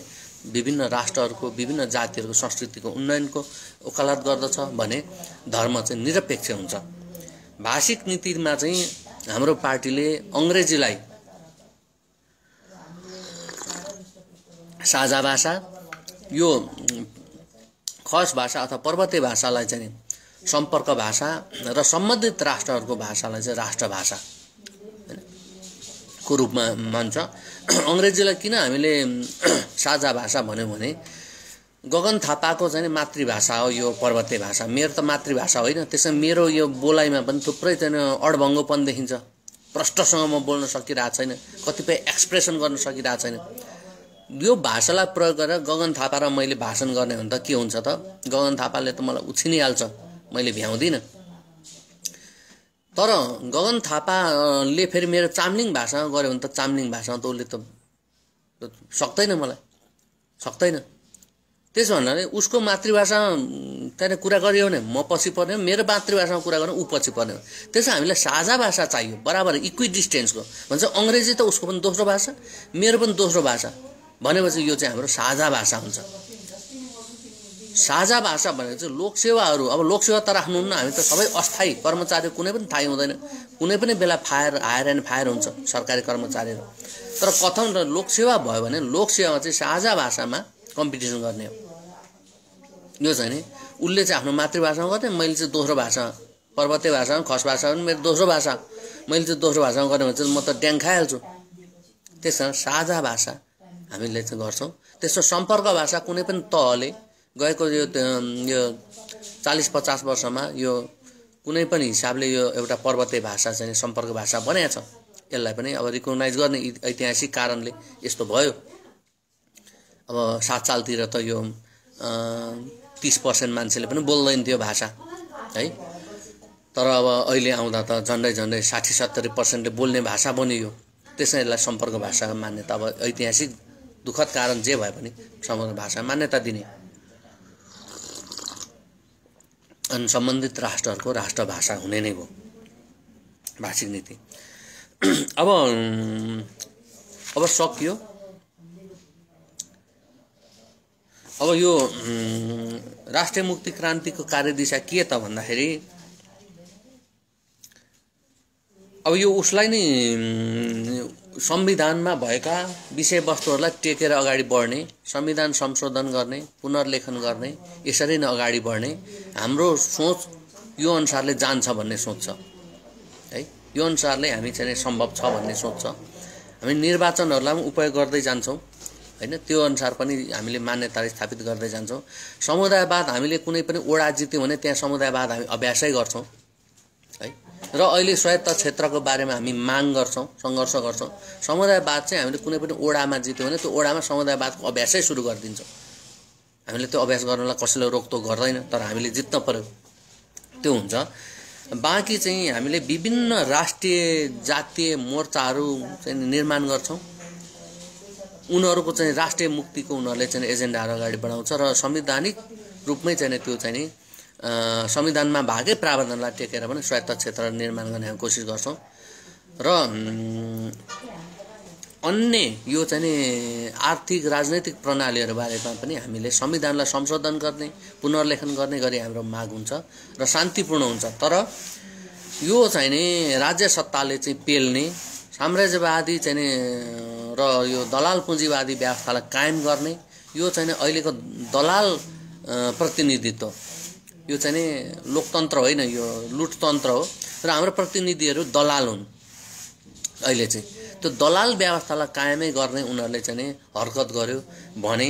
विभिन्न राष्ट्रहरूको विभिन्न जातिहरूको संस्कृतिको उन्नयनको वकालत गर्दछ भने धर्म चाहिँ निरपेक्ष हुन्छ। भाषिक नीतिमा चाहिँ हाम्रो पार्टीले अङ्ग्रेजीलाई साझा भाषा, यो खस भाषा अथवा पर्वतीय भाषालाई चाहिँ सम्पर्क भाषा र सम्बन्धित राष्ट्रहरूको भाषालाई चाहिँ राष्ट्रभाषा को रूपमा मान्छ। अङ्ग्रेजीलाई किन हामीले साझा भाषा भन्यौँ भने गगन थापाको चाहिँ मातृभाषा हो यो पर्वतीय भाषा। मेरो त मातृभाषा होइन, त्यसमा मेरो यो बोलाइमा पनि थुप्रै चाहिँ अडभङ्गोपन देखिन्छ। प्रष्टसँग म बोल्न सकिरहेको छैन, कतिपय एक्सप्रेसन गर्न सकिरहेको छैन। यो भाषालाई प्रयोग गरेर गगन थापा र मैले भाषण गर्ने हो भने त के हुन्छ त? गगन थापाले त मलाई उछिनिहाल्छ, मैले भ्याउँदिनँ। तर गगन थापाले फेरि मेरो चाम्लिङ भाषामा गऱ्यो भने त चाम्लिङ भाषामा त उसले त सक्दैन, मलाई सक्दैन। त्यसो भन्नाले उसको मातृभाषामा त्यहाँ कुरा गरियो भने म पछि पर्ने, मेरो मातृभाषामा कुरा गर्ने ऊ पछि पर्ने। त्यसो हामीलाई साझा भाषा चाहियो, बराबर इक्वि डिस्टेन्सको। भन्छ अङ्ग्रेजी त उसको पनि दोस्रो भाषा, मेरो पनि दोस्रो भाषा भनेपछि यो चाहिँ हाम्रो साझा भाषा हुन्छ। साझा भाषा भनेको चाहिँ लोकसेवाहरू, अब लोकसेवा त राख्नुहुन्न, हामी त सबै अस्थायी कर्मचारी, कुनै पनि थाहै हुँदैन, कुनै पनि बेला हायर एन्ड फायर हुन्छ सरकारी कर्मचारीहरू। तर कथन र लोकसेवा भयो भने लोकसेवामा चाहिँ साझा भाषामा कम्पिटिसन गर्ने हो। यो चाहिँ नि उसले चाहिँ आफ्नो मातृभाषामा गर्ने, मैले चाहिँ दोस्रो भाषा, पर्वतीय भाषामा, खस भाषा पनि मेरो दोस्रो भाषा, मैले चाहिँ दोस्रो भाषामा गर्ने भने चाहिँ म त ड्याङ खाइहाल्छु। त्यसमा साझा भाषा हामीले चाहिँ गर्छौँ। त्यस्तो सम्पर्क भाषा कुनै पनि तहले गएको यो 40-50 वर्षमा यो कुनै पनि हिसाबले यो एउटा पर्वतीय भाषा चाहिँ सम्पर्क भाषा बनाएको छ। यसलाई पनि अब रिकगनाइज गर्ने ऐतिहासिक कारणले यस्तो भयो। अब 7 सालतिर त यो 30% मान्छेले पनि बोल्दैन थियो भाषा है, तर अब अहिले आउँदा त झन्डै 60-70%ले बोल्ने भाषा बनियो। त्यसैले यसलाई सम्पर्क भाषाको मान्यता, अब ऐतिहासिक दुःखद कारण जे भए पनि सम्पर्क भाषा मान्यता दिने। अनि सम्बन्धित राष्ट्रहरूको राष्ट्रभाषा हुने नै हो भाषिक नीति। अब सकियो। अब यो राष्ट्रिय मुक्ति क्रान्तिको कार्यदिशा के त भन्दाखेरि अब यो उसलाई नै संविधानमा भएका विषयवस्तुहरूलाई टेकेर अगाडि बढ्ने, संविधान संशोधन गर्ने, पुनर्लेखन गर्ने, यसरी नै अगाडि बढ्ने हाम्रो सोच यो अनुसारले जान्छ भन्ने सोच छ है। यो अनुसारले हामी चाहिँ सम्भव छ भन्ने सोच छ। हामी निर्वाचनहरूलाई पनि उपयोग गर्दै जान्छौँ हैन, त्यो अनुसार पनि हामीले मान्यता स्थापित गर्दै जान्छौँ। समुदायवाद हामीले कुनै पनि ओडा जित्यो भने त्यहाँ समुदायवाद हामी अभ्यासै गर्छौँ है। र अहिले स्वायत्त क्षेत्रको बारेमा हामी माग गर्छौँ, सङ्घर्ष गर्छौँ। समुदायवाद चाहिँ हामीले कुनै पनि ओडामा जित्यो भने त्यो ओडामा समुदायवादको अभ्यासै सुरु गरिदिन्छौँ। हामीले त्यो अभ्यास गर्नलाई कसैले रोकटोक गर्दैन, तर हामीले जित्न पर्यो, त्यो हुन्छ। बाँकी चाहिँ हामीले विभिन्न राष्ट्रिय जातीय मोर्चाहरू चाहिँ निर्माण गर्छौँ। उनीहरूको चाहिँ राष्ट्रिय मुक्तिको उनीहरूले चाहिँ एजेन्डाहरू अगाडि बढाउँछ र संवैधानिक रूपमै चाहिँ त्यो चाहिँ नि संविधानमा भएकै प्रावधानलाई टेकेर पनि स्वायत्त क्षेत्र निर्माण गर्ने कोसिस गर्छौँ। र अन्य यो चाहिँ नि आर्थिक राजनैतिक प्रणालीहरू बारेमा पनि हामीले संविधानलाई संशोधन गर्ने, पुनर्लेखन गर्ने गरी हाम्रो माग हुन्छ र शान्तिपूर्ण हुन्छ। तर यो चाहिँ नि राज्य सत्ताले चाहिँ पेल्ने साम्राज्यवादी चाहिँ नि र यो दलाल पुँजीवादी व्यवस्थालाई कायम गर्ने, यो चाहिँ नि अहिलेको दलाल प्रतिनिधित्व, यो चाहिँ नि लोकतन्त्र होइन, यो लुटतन्त्र हो र हाम्रो प्रतिनिधिहरू दलाल हुन्। अहिले चाहिँ त्यो दलाल व्यवस्थालाई कायमै गर्ने उनीहरूले चाहिँ नि हरकत गर्यो भने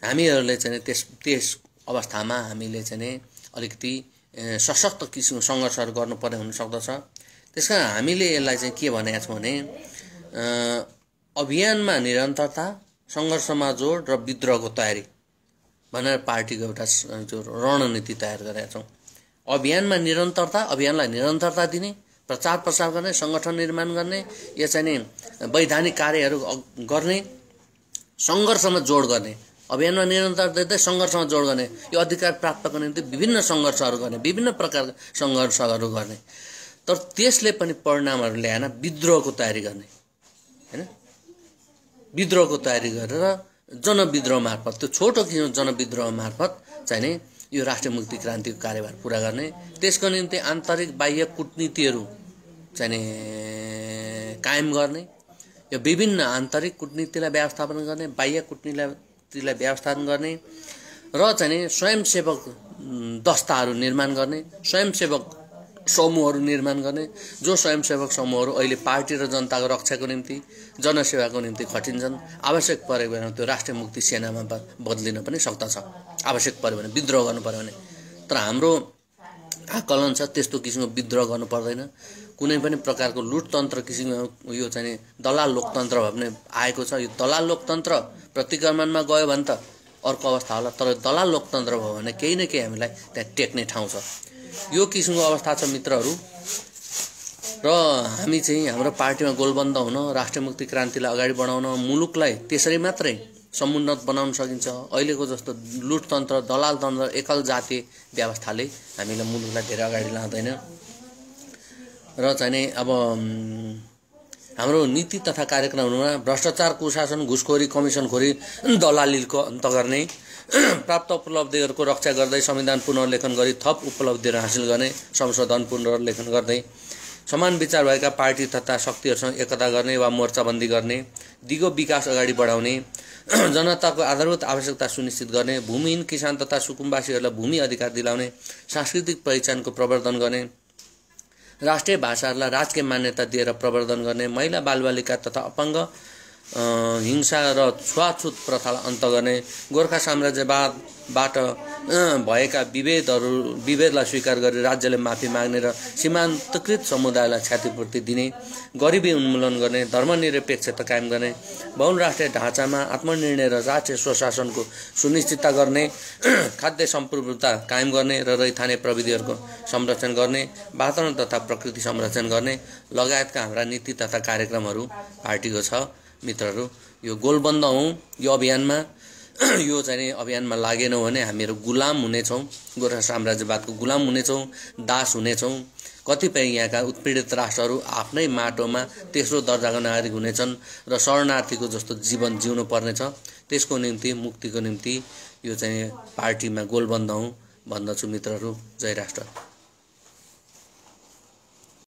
हामीहरूले चाहिँ त्यस अवस्थामा हामीले चाहिँ अलिकति सशक्त किसिमको सङ्घर्षहरू गर्नुपर्ने हुन सक्दछ। त्यसकारण हामीले यसलाई चाहिँ के भनेका छौँ भने अभियानमा निरन्तरता, सङ्घर्षमा जोड र विद्रोहको तयारी भनेर पार्टीको एउटा जो रणनीति तयार गरेका छौँ। अभियानमा निरन्तरता, अभियानलाई निरन्तरता दिने, प्रचार प्रसार गर्ने, सङ्गठन निर्माण गर्ने, यो चाहिँ नि वैधानिक कार्यहरू गर्ने, सङ्घर्षमा जोड गर्ने, अभियानमा निरन्तरता दिँदै सङ्घर्षमा जोड गर्ने, यो अधिकार प्राप्तको निम्ति विभिन्न सङ्घर्षहरू गर्ने, विभिन्न प्रकारका सङ्घर्षहरू गर्ने। तर त्यसले पनि परिणामहरू ल्याएन, विद्रोहको तयारी गर्ने हैन। विद्रोहको तयारी गरेर जनविद्रोह मार्फत, त्यो छोटो किसिमको जनविद्रोह मार्फत चाहिँ नि यो राष्ट्रिय मुक्ति क्रान्तिको कार्यभार पुरा गर्ने। त्यसको निम्ति आन्तरिक बाह्य कूटनीतिहरू चाहिँ नि कायम गर्ने, यो विभिन्न आन्तरिक कूटनीतिलाई व्यवस्थापन गर्ने, बाह्य कूटनीतिलाई व्यवस्थापन गर्ने र चाहिँ नि स्वयंसेवक दस्ताहरू निर्माण गर्ने, स्वयंसेवक समूहहरू निर्माण गर्ने, जो स्वयंसेवक समूहहरू अहिले पार्टी र जनताको रक्षाको निम्ति, जनसेवाको निम्ति खटिन्छन्। आवश्यक पऱ्यो भने त्यो राष्ट्रिय मुक्ति सेनामा बदलिन पनि सक्दछ, आवश्यक पऱ्यो भने विद्रोह गर्नु पर्यो भने। तर हाम्रो आकलन छ त्यस्तो किसिमको विद्रोह गर्नु पर्दैन। कुनै पनि प्रकारको लुटतन्त्र किसिमको यो चाहिँ दलाल लोकतन्त्र भन्ने आएको छ। यो दलाल लोकतन्त्र प्रतिक्रमणमा गयो भने त अर्को अवस्था होला, तर दलाल लोकतन्त्र भयो भने केही न केही हामीलाई त्यहाँ टेक्ने ठाउँ छ। यो किसिमको अवस्था छ मित्रहरू। र हामी चाहिँ हाम्रो पार्टीमा गोलबन्द हुन, राष्ट्रिय मुक्ति क्रान्तिलाई अगाडि बढाउन, मुलुकलाई त्यसरी मात्रै समुन्नत बनाउन सकिन्छ। अहिलेको जस्तो लुटतन्त्र, दलाल तन्त्र, एकल जातीय व्यवस्थाले हामीलाई मुलुकलाई धेरै अगाडि लाँदैन। र चाहिँ नि अब हाम्रो नीति तथा कार्यक्रमहरूमा भ्रष्टाचार, कुशासन, घुसखोरी, कमिसनखोरी, दलालीको अन्त गर्ने, प्राप्त उपलब्धिहरूको रक्षा गर्दै संविधान पुनर्लेखन गरी थप उपलब्धिहरू हासिल गर्ने, संशोधन पुनर्लेखन गर्दै समान विचार भएका पार्टी तथा शक्तिहरूसँग एकता गर्ने वा मोर्चाबन्दी गर्ने, दिगो विकास अगाडि बढाउने, जनताको आधारभूत आवश्यकता सुनिश्चित गर्ने, भूमिहीन किसान तथा सुकुम्बासीहरूलाई भूमि अधिकार दिलाउने, सांस्कृतिक पहिचानको प्रवर्धन गर्ने, राष्ट्रिय भाषाहरूलाई राजकीय मान्यता दिएर प्रवर्धन गर्ने, महिला बालबालिका तथा अपाङ्ग हिंसा र छुवाछुत प्रथालाई अन्त गर्ने, गोर्खा साम्राज्यवादबाट भएका विभेदलाई स्वीकार गरी राज्यले माफी माग्ने र सीमान्तकृत समुदायलाई क्षतिपूर्ति दिने, गरिबी उन्मूलन गर्ने, धर्मनिरपेक्षता कायम गर्ने, बहुराष्ट्रिय ढाँचामा आत्मनिर्णय र राष्ट्रिय स्वशासनको सुनिश्चितता गर्ने, खाद्य सम्प्रभुता कायम गर्ने र रैथाने प्रविधिहरूको संरक्षण गर्ने, वातावरण तथा प्रकृति संरक्षण गर्ने लगायतका हाम्रा नीति तथा कार्यक्रमहरू पार्टीको छ। मित्रहरू, यो गोलबन्द हौँ यो अभियानमा। यो चाहिँ नि अभियानमा लागेनौँ भने हामीहरू गुलाम हुनेछौँ, गोर्खा साम्राज्यवादको गुलाम हुनेछौँ, दास हुनेछौँ। कतिपय यहाँका उत्पीडित राष्ट्रहरू आफ्नै माटोमा तेस्रो दर्जाको नागरिक हुनेछन् र शरणार्थीको जस्तो जीवन जिउनु पर्नेछ। त्यसको निम्ति, मुक्तिको निम्ति यो चाहिँ पार्टीमा गोलबन्द हौँ भन्दछु मित्रहरू। जय राष्ट्र।